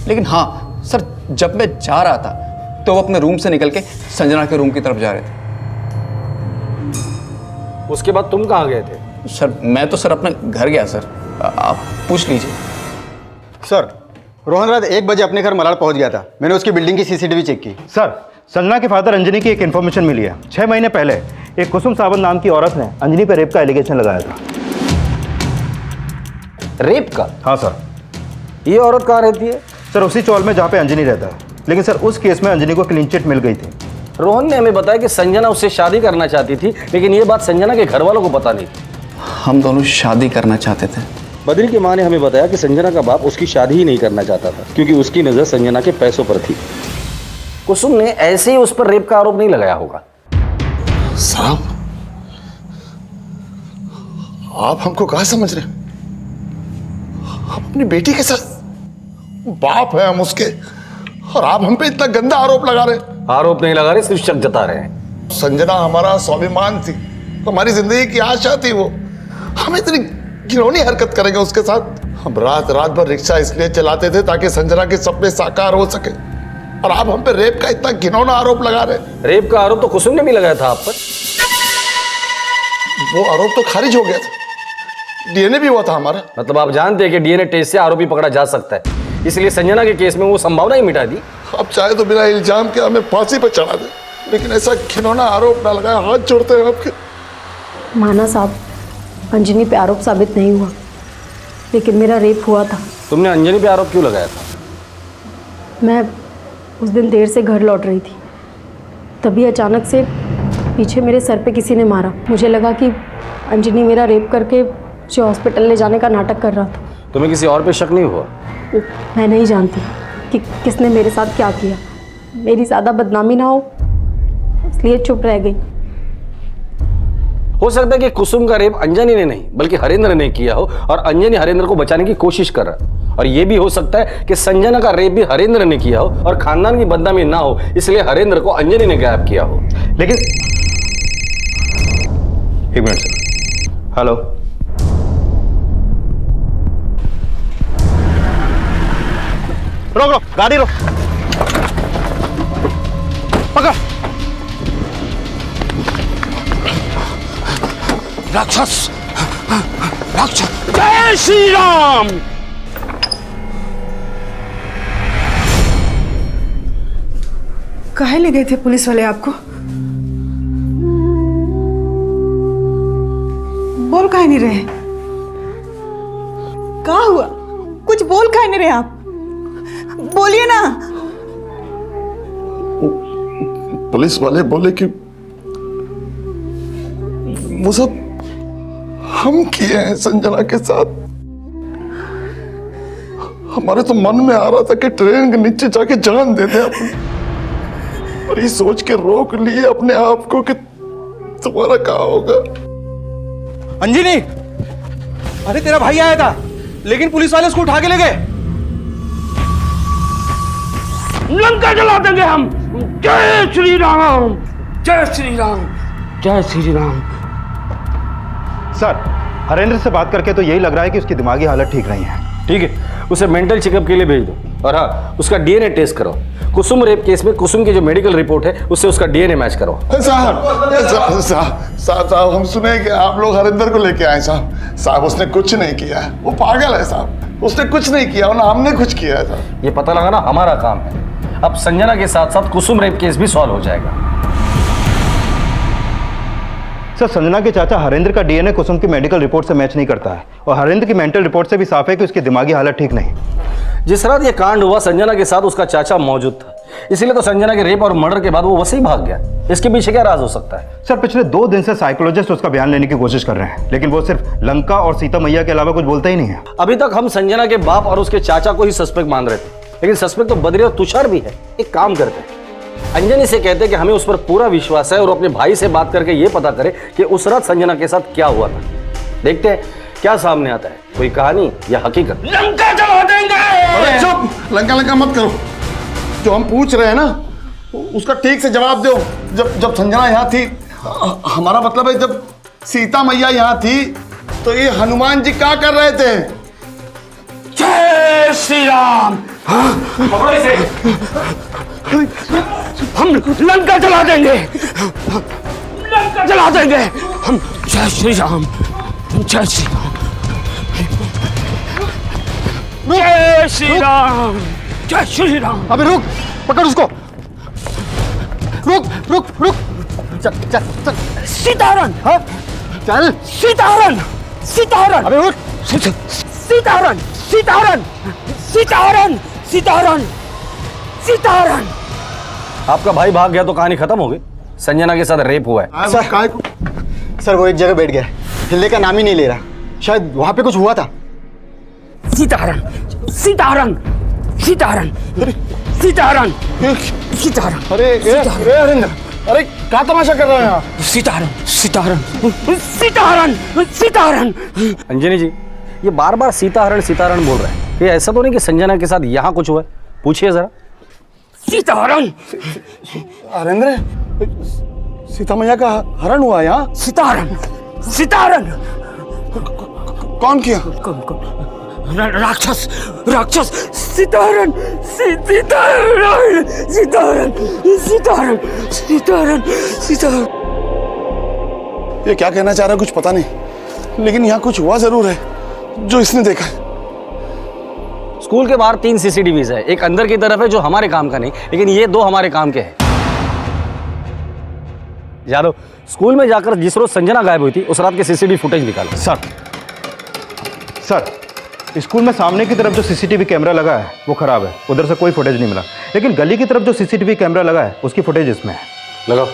लेकिन हाँ सर जब मैं जा रहा था तो वो अपने रूम से निकल के संजना के रूम की तरफ जा रहे थे।
उसके बाद तुम कहाँ गए थे?
सर मैं तो सर अपने घर गया सर, आप पूछ लीजिए।
सर, रोहन रात 1 बजे अपने घर मलाड पहुंच गया था। मैंने उसकी बिल्डिंग की सीसीटीवी चेक की।
सर, संजना के फादर अंजनी की एक इन्फॉर्मेशन मिली है। 6 महीने पहले एक कुसुम सावंत नाम की औरत ने अंजनी पर रेप का एलिगेशन लगाया था।
रेप का?
हाँ सर।
ये औरत कहाँ रहती है?
सर उसी चौल में जहाँ पे अंजनी रहता है, लेकिन सर उस केस में अंजनी को क्लीन चिट मिल गई थी।
रोहन ने हमें बताया कि संजना उससे शादी करना चाहती थी, लेकिन ये बात संजना के घर वालों को पता नहीं थी।
हम दोनों शादी करना चाहते थे।
बद्री की माँ ने हमें बताया कि संजना का बाप उसकी शादी ही नहीं करना चाहता था, क्योंकि उसकी नज़र संजना के पैसों पर थी। कुसुम ने ऐसे ही उस पर रेप का आरोप नहीं लगाया होगा।
साहब, आप हमको कहाँ समझ रहे हैं? हम अपनी बेटी के साथ बाप है हम उसके, और आप हम पे इतना गंदा आरोप लगा रहे हैं।
आरोप नहीं लगा रहे, सिर्फ शक जता रहे हैं।
संजना हमारा स्वाभिमान थी, हमारी जिंदगी की आशा थी। वो हम इतनी घिनौनी हरकत करेंगे उसके साथ? हम रात रात भर रिक्शा इसलिए चलाते थे ताकि संजना के सपने साकार हो सके, और आप हम पे रेप का इतना घिनौना आरोप लगा रहे।
रेप का आरोप तो कुसुम ने भी लगाया था आप पर।
वो आरोप तो खारिज हो गया था, डीएनए भी हुआ था हमारा।
मतलब आप जानते हैं कि डीएनए टेस्ट से आरोपी पकड़ा जा सकता है, इसलिए संजना के केस में वो संभावना ही मिटा दी।
अब चाहे तो बिना इल्जाम के हमें फांसी पर चढ़ा दे, लेकिन ऐसा घिनौना आरोप ना लगाए। हाथ जोड़ते हैं आपके।
माना साहब, अंजनी पे आरोप साबित नहीं हुआ, लेकिन मेरा रेप हुआ था।
तुमने अंजनी पे आरोप क्यों लगाया था?
मैं उस दिन देर से घर लौट रही थी, तभी अचानक से पीछे मेरे सर पे किसी ने मारा। मुझे लगा कि अंजनी मेरा रेप करके जो हॉस्पिटल ले जाने का नाटक कर रहा था।
तुम्हें किसी और पे शक नहीं हुआ?
मैं नहीं जानती कि किसने मेरे साथ क्या किया। मेरी ज़्यादा बदनामी ना हो इसलिए चुप रह गई।
हो सकता है कि कुसुम का रेप अंजनी ने नहीं बल्कि हरेंद्र ने किया हो और अंजनी हरेंद्र को बचाने की कोशिश कर रहा है। और यह भी हो सकता है कि संजना का रेप भी हरेंद्र ने किया हो और खानदान की बदनामी ना हो इसलिए हरेंद्र को अंजनी ने गायब किया हो।
लेकिन एक मिनट सर। हेलो, रोक गाड़ी रोक, पकड़।
राक्षस, राक्षस, जय श्री राम।
काहे ले गए थे पुलिस वाले आपको? बोल काहे नहीं रहे? क्या हुआ? कुछ बोल काहे नहीं रहे आप? बोलिए ना।
पुलिस वाले बोले कि वो सब हम किए हैं संजना के साथ। हमारे तो मन में आ रहा था कि ट्रेन के नीचे जाके जान दे दे अपनी, और ये सोच के रोक लिए अपने आप को कि तुम्हारा क्या होगा।
अंजनी, अरे तेरा भाई आया था लेकिन पुलिस वाले उसको उठा के ले गए।
लंका जला देंगे हम। जय श्री राम, जय श्री राम, जय श्री राम।
सर, हरेंद्र से बात करके तो यही लग रहा है कि उसकी दिमागी हालत ठीक नहीं है।
ठीक है, उसे मेंटल चेकअप के लिए भेज दो और हाँ, उसका डीएनए टेस्ट करो। कुसुम रेप केस में कुसुम की जो मेडिकल रिपोर्ट है उससे उसका डीएनए मैच करो।
साहब हम सुने कि आप लोग हरिंदर को लेके आए। साहब उसने कुछ नहीं किया है, वो पागल है साहब। उसने कुछ नहीं किया ना हमने कुछ किया है साहब।
ये पता लगाना हमारा काम है। अब संजना के साथ साथ कुसुम रेप केस भी सॉल्व हो जाएगा।
सर, संजना के चाचा हरेंद्र का डीएनए कुसुम की मेडिकल रिपोर्ट से मैच नहीं करता है और हरेंद्र की मेंटल रिपोर्ट से भी साफ है कि उसकी दिमागी हालत ठीक नहीं।
जिस रात ये कांड हुआ संजना के साथ उसका चाचा मौजूद था, इसीलिए तो संजना के रेप और मर्डर के बाद वो वैसे ही भाग गया। इसके पीछे क्या राज हो सकता है?
सर, पिछले 2 दिन से साइकोलॉजिस्ट उसका बयान लेने की कोशिश कर रहे हैं लेकिन वो सिर्फ लंका और सीता मैया के अलावा कुछ बोलता ही नहीं है।
अभी तक हम संजना के बाप और उसके चाचा को ही सस्पेक्ट मान रहे थे, लेकिन सस्पेक्ट तो बद्री और तुषार भी है। एक काम करते हैं, अंजनी से कहते हैं कि हमें उस पर पूरा विश्वास है और अपने भाई से बात करके ये पता करे कि उस रात संजना के साथ क्या हुआ था। देखते हैं क्या सामने आता है, कोई कहानी या हकीकत।
लंका जला देंगे।
अरे चुप, लंका लंका मत करो। जो हम पूछ रहे हैं ना उसका ठीक से जवाब दो। जब संजना यहाँ थी, हमारा मतलब है जब सीता मैया यहाँ थी तो ये हनुमान जी क्या कर रहे थे?
जय श्री राम। पकड़ो इसे। हम लंका जला देंगे, लंका जला देंगे हम। जय श्री राम, जय श्री राम, जय श्री राम, जय श्री राम।
अबे रुक, पकड़ उसको। रुक रुक रुक, चल चल चल।
सीताहरण,
हाँ चल।
सीताहरण, सीताहरण।
अबे उठ।
सीताहरण, सीताहरण, सीताहरण, सीताहरण, सीताहरण।
आपका भाई भाग गया तो कहानी खत्म हो गई। संजना के साथ रेप हुआ है।
सर वो एक जगह बैठ गया, हिलने का नाम ही नहीं ले रहा। शायद वहां पे कुछ हुआ था।
सीताहरण, सीताहरण, सीताहरण, सीताहरण, सीताहरण।
अरे हरिंदर, अरे क्या तमाशा कर रहे हैं आप?
सीताहरण, सीताहरण, सीताहरण, सीताहरण।
अंजनी जी, ये बार बार सीताहरण सीताहरण बोल रहे हैं। ये ऐसा तो नहीं कि संजना के साथ यहाँ कुछ हुआ है? पूछिए जरा।
सीताहरण।
हरेंद्र, सीता मैया का हरण हुआ यहाँ?
सीताहरण, सीताहरण।
कौन किया?
राक्षस, राक्षस। सीताहरण, सीताहरण, सीताहरण, सीताहरण, सीताहरण, सीताहरण।
ये क्या कहना चाह रहा है कुछ पता नहीं, लेकिन यहाँ कुछ हुआ जरूर है जो इसने देखा है।
स्कूल के बाहर 3 सीसीटीवीज है, एक अंदर की तरफ है जो हमारे काम का नहीं, लेकिन ये 2 हमारे काम के हैं। यादव, स्कूल में जाकर जिस रोज संजना गायब हुई थी उस रात के सीसीटीवी फुटेज निकालो।
सर, स्कूल में सामने की तरफ जो सीसीटीवी कैमरा लगा है वो खराब है, उधर से कोई फुटेज नहीं मिला। लेकिन गली की तरफ जो सीसीटीवी कैमरा लगा है उसकी फुटेज इसमें है।
लगाओ।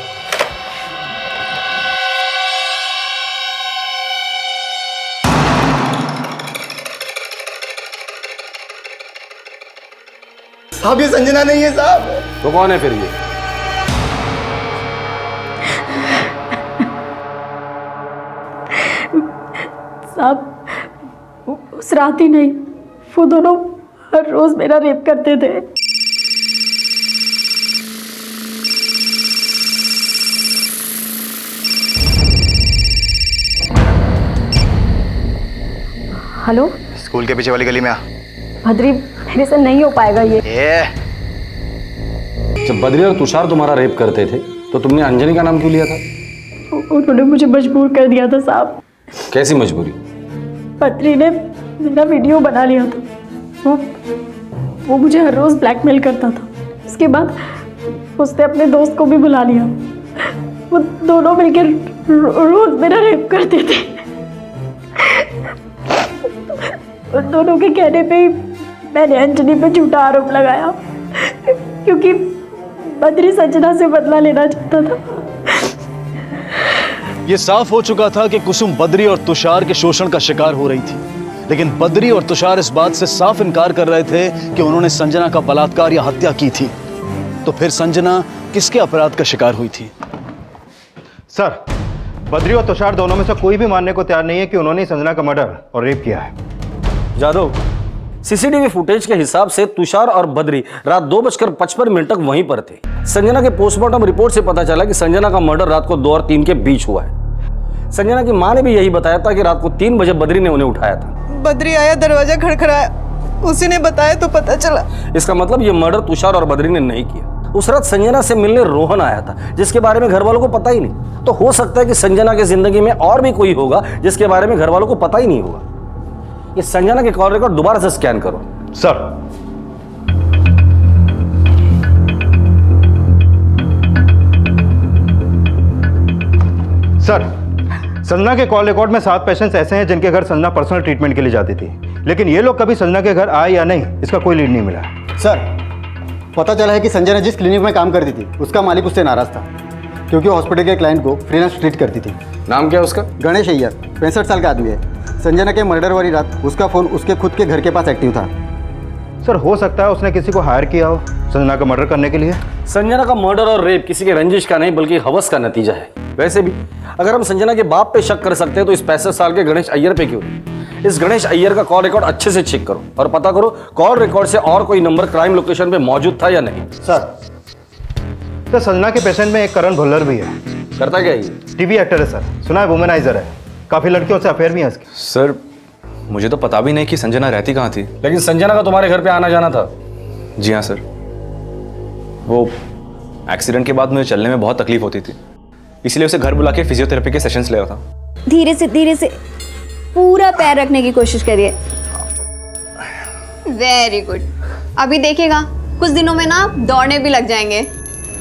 साहब ये संजना नहीं है साहब।
तो कौन है फिर ये?
साहब उस रात ही नहीं, वो दोनों हर रोज मेरा रेप करते थे। हेलो,
स्कूल के पीछे वाली गली में आ।
भद्री, मेरे से नहीं हो पाएगा ये।
जब बद्री और तुषार तुम्हारा रेप करते थे तो तुमने अंजनी का नाम क्यों लिया था?
उन्होंने मुझे मजबूर कर दिया था साहब।
कैसी मजबूरी?
बद्री ने मेरा वीडियो बना लिया था। वो मुझे हर रोज ब्लैकमेल करता था। उसके बाद उसने अपने दोस्त को भी बुला लिया। वो दोनों मिलकर रोज मेरा रेप करते थे। उन दोनों के कहने पे ही मैंने अंजनी पे झूठा आरोप लगाया, क्योंकि बद्री संजना से बदला लेना चाहता था।
ये साफ हो चुका था कि कुसुम बद्री और तुषार के शोषण का शिकार हो रही थी, लेकिन बद्री और तुषार इस बात से साफ इनकार कर रहे थे कि उन्होंने संजना का बलात्कार या हत्या की थी। तो फिर संजना किसके अपराध का शिकार हुई थी?
सर, बद्री और तुषार दोनों में से कोई भी मानने को तैयार नहीं है कि उन्होंने संजना का मर्डर और रेप किया है।
जादव, सीसीटीवी फुटेज के हिसाब से तुषार और बद्री रात 2:55 तक वहीं पर थे। संजना के पोस्टमार्टम रिपोर्ट से पता चला कि संजना का मर्डर रात को 2 और 3 के बीच हुआ है। संजना की मां ने भी यही बताया था कि रात को 3 बजे बद्री ने उन्हें उठाया था।
बद्री आया, दरवाजा खड़खड़ाया, उसी ने बताया तो पता चला।
इसका मतलब ये मर्डर तुषार और बद्री ने नहीं किया। उस रात संजना से मिलने रोहन आया था, जिसके बारे में घर वालों को पता ही नहीं। तो हो सकता है कि संजना की जिंदगी में और भी कोई होगा जिसके बारे में घर वालों को पता ही नहीं होगा। ये संजना के कॉल रिकॉर्ड दोबारा से स्कैन करो।
सर, संजना के कॉल रिकॉर्ड में 7 पेशेंट्स ऐसे हैं जिनके घर संजना पर्सनल ट्रीटमेंट के लिए जाती थी, लेकिन ये लोग कभी संजना के घर आए या नहीं, इसका कोई लीड नहीं मिला।
सर, पता चला है कि संजना जिस क्लिनिक में काम करती थी उसका मालिक उससे नाराज था, क्योंकि हॉस्पिटल के क्लाइंट को फ्रीलांस ट्रीट करती थी।
नाम क्या है उसका?
गणेश अय्यर, 65 साल का आदमी है। संजना के मर्डर वाली रात उसका फोन उसके खुद के घर के पास एक्टिव था।
सर, हो सकता है उसने किसी को हायर किया हो संजना का मर्डर करने के लिए।
संजना का मर्डर और रेप किसी के रंजिश का नहीं बल्कि हवस का नतीजा है। वैसे भी अगर हम संजना के बाप पे शक कर सकते हैं तो इस 65 साल के गणेश अय्यर पे क्यों नहीं? इस गणेश अय्यर का कॉल रिकॉर्ड अच्छे से चेक करो और पता करो कॉल रिकॉर्ड से और कोई नंबर क्राइम लोकेशन पे मौजूद था या नहीं।
सर, संजना के पेशेंट में एक करण भुल्लर भी है।
करता क्या ये?
टीवी एक्टर है सर, सुना है वुमेनाइजर है, काफी लड़कियों से अफेयर भी है इसके।
सर, मुझे तो पता भी नहीं कि संजना रहती कहाँ थी।
लेकिन संजना का तुम्हारे घर पे आना जाना था।
जी हाँ सर, वो एक्सीडेंट के बाद मुझे चलने में बहुत तकलीफ होती थी, इसलिए उसे घर बुला के फिजियोथेरेपी के सेशंस ले रहा था।
धीरे से पूरा पैर रखने की कोशिश करिए। Very good. अभी देखिएगा कुछ दिनों में ना दौड़ने भी लग जाएंगे।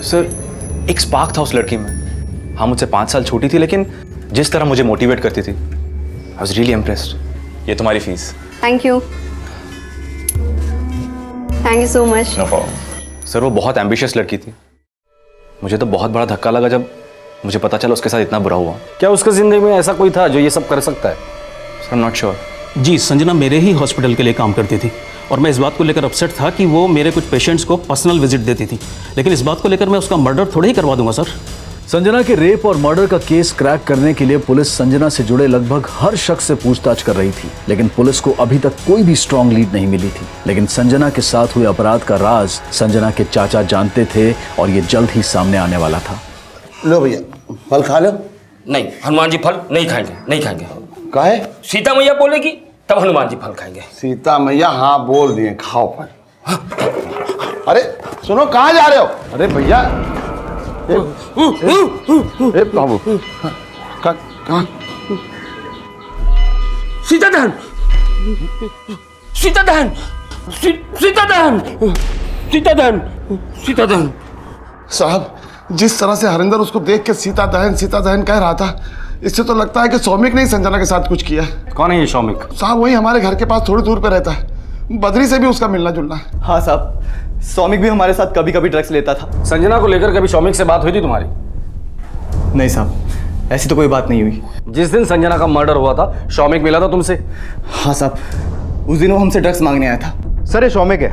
सर, एक स्पार्क था उस लड़की में। हाँ, मुझसे 5 साल छोटी थी, लेकिन जिस तरह मुझे मोटिवेट करती थी, आई वाज रियली इम्प्रेस्ड। ये तुम्हारी fees.
Thank you so much.
No problem. Sir, वो बहुत एम्बिशियस लड़की थी। मुझे तो बहुत बड़ा धक्का लगा जब मुझे पता चला उसके साथ इतना बुरा हुआ।
क्या उसका जिंदगी में ऐसा कोई था जो ये सब कर सकता है?
Sir, I am not sure.
जी, संजना मेरे ही हॉस्पिटल के लिए काम करती थी और मैं इस बात को लेकर अपसेट था कि वो मेरे कुछ पेशेंट्स को पर्सनल विजिट देती थी, लेकिन इस बात को लेकर मैं उसका मर्डर थोड़ी ही करवा दूंगा सर।
संजना के रेप और मर्डर का केस क्रैक करने के लिए पुलिस संजना से जुड़े लगभग हर शख्स से पूछताछ कर रही थी, लेकिन पुलिस को अभी तक कोई भी स्ट्रॉन्ग लीड नहीं मिली थी। लेकिन संजना के साथ हुए अपराध का राज संजना के चाचा जानते थे और ये जल्द ही सामने आने वाला था।
लो भैया, फल खा लो।
नहीं, हनुमान जी फल नहीं खाएंगे, नहीं खाएंगे।
काहे?
सीता मैया बोलेगी तब हनुमान जी फल खाएंगे।
सीता मैया हाँ बोल दिए, खाओ फल। अरे सुनो, कहाँ जा रहे हो? अरे भैया, बाबू कहाँ?
सीता दहन, सीता दहन, सीता दहन, सीता दहन, सीता दहन।
साहब, जिस तरह से हरिंदर उसको देख के सीता दहन कह रहा था, इससे तो लगता है कि सौमिक ने ही संजना के साथ कुछ किया है।
कौन है ये सौमिक?
साहब, वही हमारे घर के पास थोड़ी दूर पे रहता है। बद्री से भी उसका मिलना जुलना है।
हाँ साहब, सौमिक भी हमारे साथ कभी कभी ड्रग्स लेता था।
संजना को लेकर कभी सौमिक से बात हुई थी तुम्हारी?
नहीं साहब, ऐसी तो कोई बात नहीं हुई।
जिस दिन संजना का मर्डर हुआ था सौमिक मिला था तुमसे?
हाँ साहब, उस दिन वो हमसे ड्रग्स मांगने आया था।
सर, ये सौमिक है,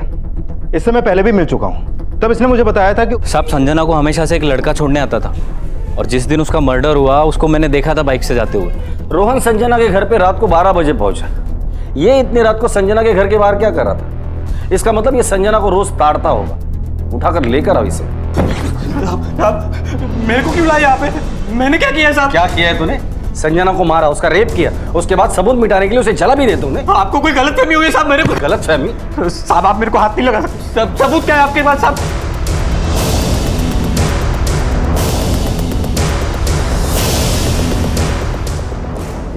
इससे मैं पहले भी मिल चुका हूँ, तब इसने मुझे बताया था कि
साहब संजना को हमेशा से एक लड़का छोड़ने आता था और जिस दिन उसका मर्डर हुआ उसको मैंने देखा था बाइक से जाते हुए।
रोहन संजना के घर पे रात को 12 बजे पहुंचा। ये इतनी रात को संजना के घर के बाहर क्या कर रहा था? इसका मतलब ये संजना को रोज ताड़ता होगा। उठाकर लेकर आओ इसे।
मेरे को क्यों लाया यहाँ पे? मैंने क्या किया साहब?
क्या किया है तूने? संजना को मारा, उसका रेप किया, उसके बाद सबूत मिटाने के लिए उसे जला भी दे तूने।
आपको कोई गलतफहमी हुई है साहब? मेरे को
गलतफहमी?
साहब आप मेरे को हाथ नहीं लगा सकते। सबूत क्या है आपके पास साहब?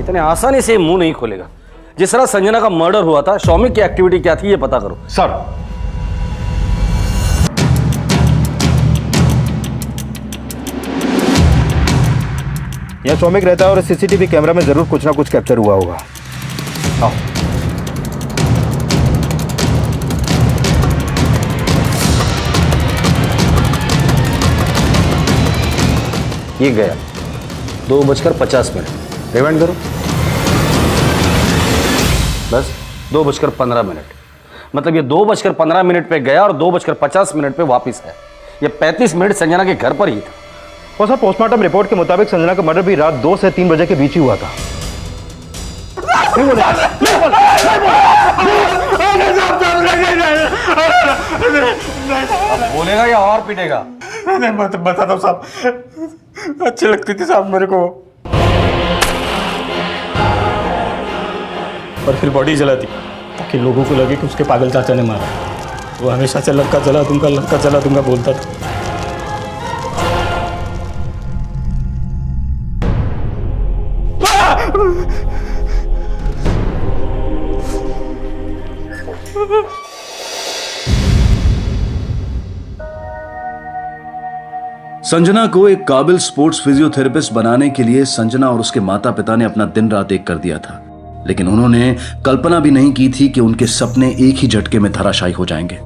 इतने आसानी से मुंह नहीं खोलेगा। जिस तरह संजना का मर्डर हुआ था, सौमिक की एक्टिविटी क्या थी ये पता करो।
सर, यह सौमिक रहता है और सीसीटीवी कैमरा में जरूर कुछ ना कुछ कैप्चर हुआ होगा। आओ।
ये गया 2:50 रिवाइंड करो। बस 2:15। मतलब ये 2:15 पे गया और 2:50 पे वापस है। ये 35 मिनट संजना के घर पर ही था।
और सर, पोस्टमार्टम रिपोर्ट के मुताबिक संजना का मर्डर भी रात 2 से 3 बजे के बीच ही हुआ था।
बोलेगा या और पीटेगा?
बताता हूँ साहब, अच्छी लगती थी साहब मेरे को। और फिर बॉडी जला दी ताकि लोगों को लगे कि उसके पागल चाचा ने मारा। वो हमेशा से लड़का जला दूंगा बोलता था।
संजना को एक काबिल स्पोर्ट्स फिजियोथेरेपिस्ट बनाने के लिए संजना और उसके माता पिता ने अपना दिन रात एक कर दिया था, लेकिन उन्होंने कल्पना भी नहीं की थी कि उनके सपने एक ही झटके में धराशायी हो जाएंगे।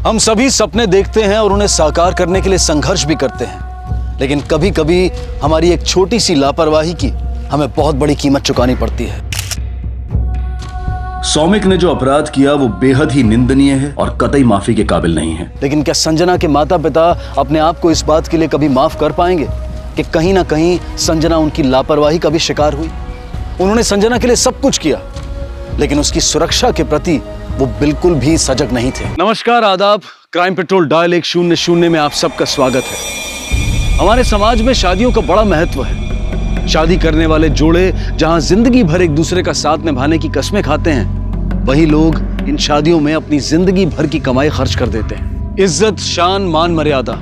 हम सभी सपने देखते हैं और उन्हें साकार करने के लिए संघर्ष भी करते हैं, लेकिन कभी कभी हमारी एक छोटी सी लापरवाही की हमें बहुत बड़ी कीमत चुकानी पड़ती है। सौमिक ने जो अपराध किया वो बेहद ही निंदनीय है और कतई माफी के काबिल नहीं है। लेकिन क्या संजना के माता पिता अपने आप को इस बात के लिए कभी माफ कर पाएंगे कि कहीं ना कहीं संजना उनकी लापरवाही का भी शिकार हुई? उन्होंने संजना के लिए सब कुछ किया, लेकिन उसकी सुरक्षा के प्रति वो बिल्कुल भी सजग नहीं थे। नमस्कार, आदाब। क्राइम पेट्रोल डायल 100 में आप सबका स्वागत है। हमारे समाज में शादियों का बड़ा महत्व है। शादी करने वाले जोड़े जहां जिंदगी भर एक दूसरे का साथ निभाने की कस्में खाते हैं, वही लोग इन शादियों में अपनी जिंदगी भर की कमाई खर्च कर देते हैं। इज्जत, शान, मान, मर्यादा,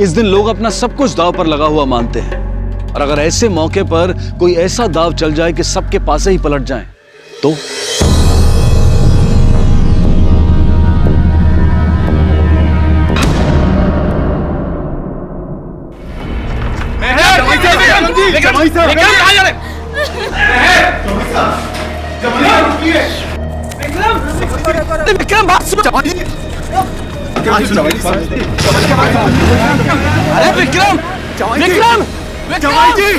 इस दिन लोग अपना सब कुछ दांव पर लगा हुआ मानते हैं। और अगर ऐसे मौके पर कोई ऐसा दांव चल जाए कि सबके पासे ही पलट जाए तो
विक्रम बात सुनो। अरे विक्रम, विक्रम, जवाई जी!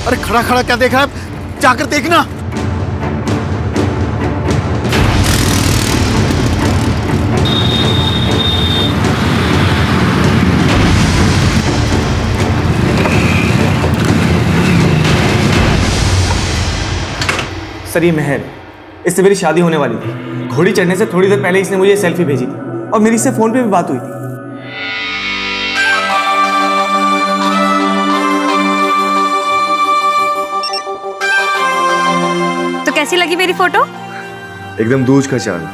अरे खड़ा खड़ा क्या देख रहा है? जाकर देखना।
सर, ये मेहर, इससे मेरी शादी होने वाली थी। घोड़ी चढ़ने से थोड़ी देर पहले इसने मुझे सेल्फी भेजी थी और मेरी इससे फोन पे भी बात हुई थी।
तो कैसी लगी मेरी फोटो?
एकदम दूज का चाल।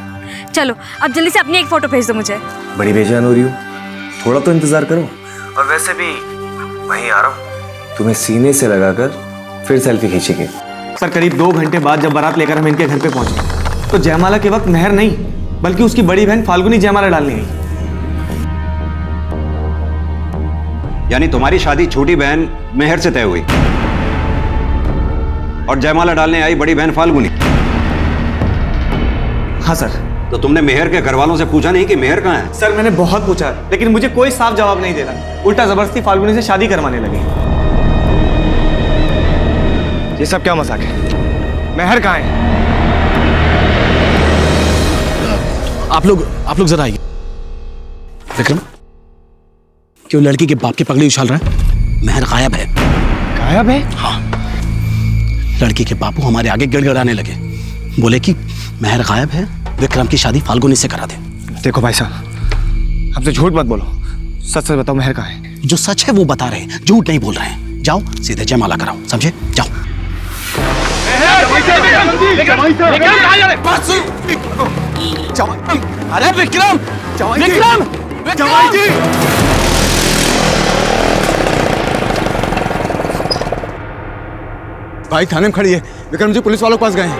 चलो अब जल्दी से अपनी एक फोटो भेज दो मुझे।
बड़ी बेजान हो रही हो, थोड़ा तो इंतजार करो। और वैसे भी वहीं आ रहा हूँ, तुम्हें सीने से लगाकर फिर सेल्फी खींचेंगे।
सर, करीब 2 घंटे बाद जब बारात लेकर हम इनके घर पे पहुंचे तो जयमाला के वक्त मेहर नहीं बल्कि उसकी बड़ी बहन फाल्गुनी जयमाला डालने आई।
यानी तुम्हारी शादी छोटी बहन मेहर से तय हुई और जयमाला डालने आई बड़ी बहन फाल्गुनी।
हाँ सर,
तो तुमने मेहर के घर वालों से पूछा नहीं कि मेहर कहाँ है?
सर मैंने बहुत पूछा लेकिन मुझे कोई साफ जवाब नहीं दे रहा, उल्टा जबरदस्ती फाल्गुनी से शादी करवाने लगे। ये सब क्या मजाक है? मेहर कहाँ है?
आप लोग जरा आइए। विक्रम, क्यों लड़की के बाप की पगड़ी उछाल रहा है? मेहर गायब है।
गायब है?
हाँ। लड़की के बापू हमारे आगे गिड़गिड़ाने लगे, बोले कि मेहर गायब है, विक्रम की शादी फाल्गुनी से करा दे।
देखो भाई साहब, हमसे झूठ मत बोलो, सच सच बताओ मेहर कहाँ है?
जो सच है वो बता रहे हैं, झूठ नहीं बोल रहे हैं। जाओ सीधे जयमाला कराओ, समझे? जाओ।
अरे विक्रम! विक्रम! जवाई जी! भाई थाने में खड़ी है, विक्रम जी पुलिस वालों के पास गए हैं।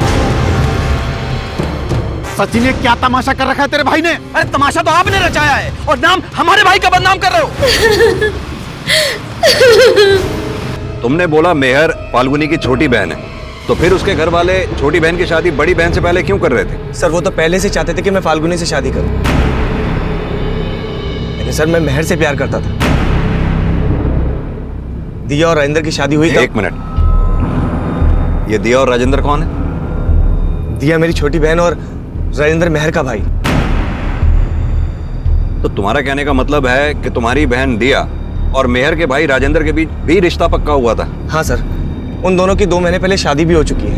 सचिन ने क्या तमाशा कर रखा है तेरे भाई ने?
अरे तमाशा तो आपने रचाया है और नाम हमारे भाई का बदनाम कर रहे हो।
तुमने बोला मेहर फाल्गुनी की छोटी बहन है, तो फिर उसके घर वाले छोटी बहन की शादी बड़ी बहन से पहले क्यों कर रहे थे?
सर वो तो पहले से चाहते थे कि मैं फाल्गुनी से शादी करूं, लेकिन सर मैं मेहर से प्यार करता था। दिया और राजेंद्र की शादी हुई।
एक मिनट, ये दिया और राजेंद्र कौन है?
दिया मेरी छोटी बहन और राजेंद्र मेहर का भाई।
तो तुम्हारा कहने का मतलब है कि तुम्हारी बहन दिया और मेहर के भाई राजेंद्र के बीच भी रिश्ता पक्का हुआ था?
हाँ सर, उन दोनों की 2 महीने पहले शादी भी हो चुकी है।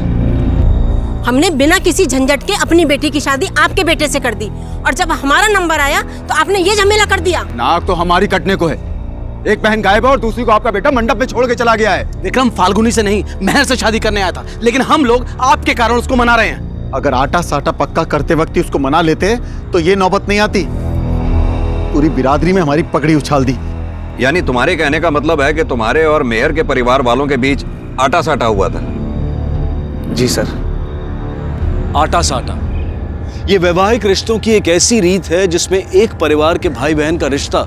हमने बिना किसी झंझट के अपनी बेटी की शादी आपके बेटे से कर दी, और जब हमारा नंबर आया तो आपने ये झमेला कर दिया।
नाक तो हमारी कटने को है। एक बहन गायब है और दूसरी को आपका बेटा मंडप में छोड़ के चला गया है।
विक्रम फाल्गुनी से नहीं, मेहर से शादी करने आया था, लेकिन हम लोग आपके कारण उसको मना रहे हैं।
अगर आटा साटा पक्का करते वक्त ही उसको मना लेते तो ये नौबत नहीं आती। पूरी बिरादरी में हमारी पगड़ी उछाल दी।
यानी तुम्हारे कहने का मतलब है कि तुम्हारे और मेहर के परिवार वालों के बीच आटा साटा हुआ था?
जी सर।
आटा साटा, ये वैवाहिक रिश्तों की एक ऐसी रीत है जिसमें एक परिवार के भाई बहन का रिश्ता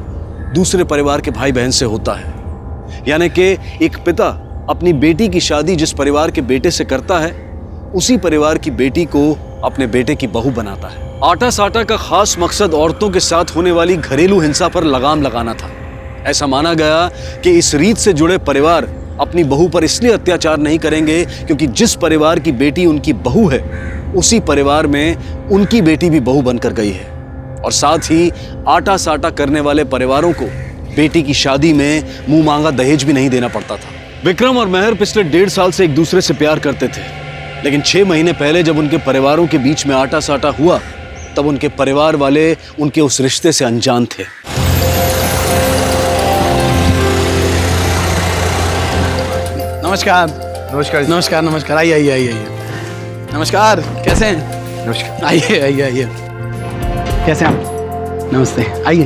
दूसरे परिवार के भाई बहन से होता है। यानी कि एक पिता अपनी बेटी की शादी जिस परिवार के बेटे से करता है, उसी परिवार की बेटी को अपने बेटे की बहू बनाता है। आटा साटा का खास मकसद औरतों के साथ होने वाली घरेलू हिंसा पर लगाम लगाना था। ऐसा माना गया कि इस रीत से जुड़े परिवार अपनी बहू पर इसलिए अत्याचार नहीं करेंगे क्योंकि जिस परिवार की बेटी उनकी बहू है, उसी परिवार में उनकी बेटी भी बहू बनकर गई है। और साथ ही आटा साटा करने वाले परिवारों को बेटी की शादी में मुंह मांगा दहेज भी नहीं देना पड़ता था। विक्रम और मेहर पिछले 1.5 साल से एक दूसरे से प्यार करते थे, लेकिन 6 महीने पहले जब उनके परिवारों के बीच में आटा साटा हुआ, तब उनके परिवार वाले उनके उस रिश्ते से अनजान थे। नमस्कार।
नमस्कार।
नमस्कार। नमस्कार। आइए आइए आइए आइए। नमस्कार, कैसे हैं?
नमस्कार।
आइए आइए आइए। कैसे हैं आप? नमस्ते, आइए।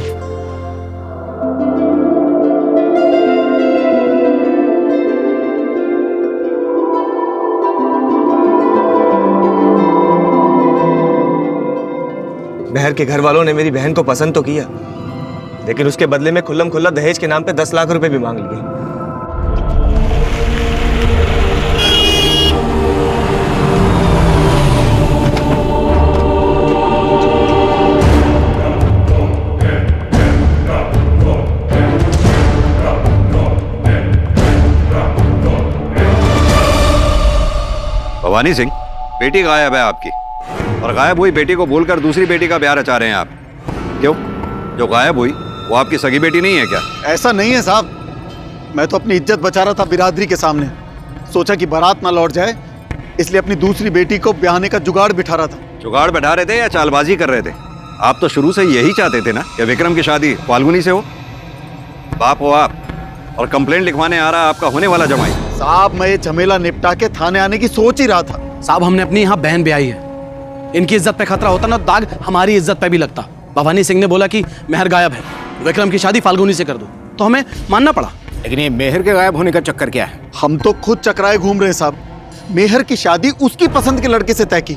मेहर के घर वालों ने मेरी बहन को पसंद तो किया, लेकिन उसके बदले में खुल्लम खुल्ला दहेज के नाम पे 10 लाख रुपए भी मांग लिए।
भवानी सिंह, बेटी गायब है आपकी, और गायब हुई बेटी को भूलकर दूसरी बेटी का ब्याह रचा रहे हैं आप। क्यों? जो गायब हुई वो आपकी सगी बेटी नहीं है क्या?
ऐसा नहीं है साहब, मैं तो अपनी इज्जत बचा रहा था बिरादरी के सामने। सोचा कि बारात ना लौट जाए, इसलिए अपनी दूसरी बेटी को ब्याहने का जुगाड़ बिठा रहा था।
जुगाड़ बैठा रहे थे या चालबाजी कर रहे थे? आप तो शुरू से यही चाहते थे ना कि विक्रम की शादी फाल्गुनी से हो। बाप हो आप, और कंप्लेंट लिखवाने आ रहा आपका होने वाला जमाई।
साहब मैं ये झमेला निपटा के थाने आने की सोच ही रहा था।
साहब हमने अपनी यहाँ बहन ब्याही है, इनकी इज्जत पे खतरा होता ना, दाग हमारी इज्जत पे भी लगता। भवानी सिंह ने बोला कि मेहर गायब है, विक्रम की शादी फाल्गुनी से कर दो, तो हमें मानना पड़ा।
लेकिन ये मेहर के गायब होने का चक्कर क्या है? हम तो खुद चकराए घूम रहे हैं साहब। मेहर की शादी उसकी पसंद के लड़के से तय की,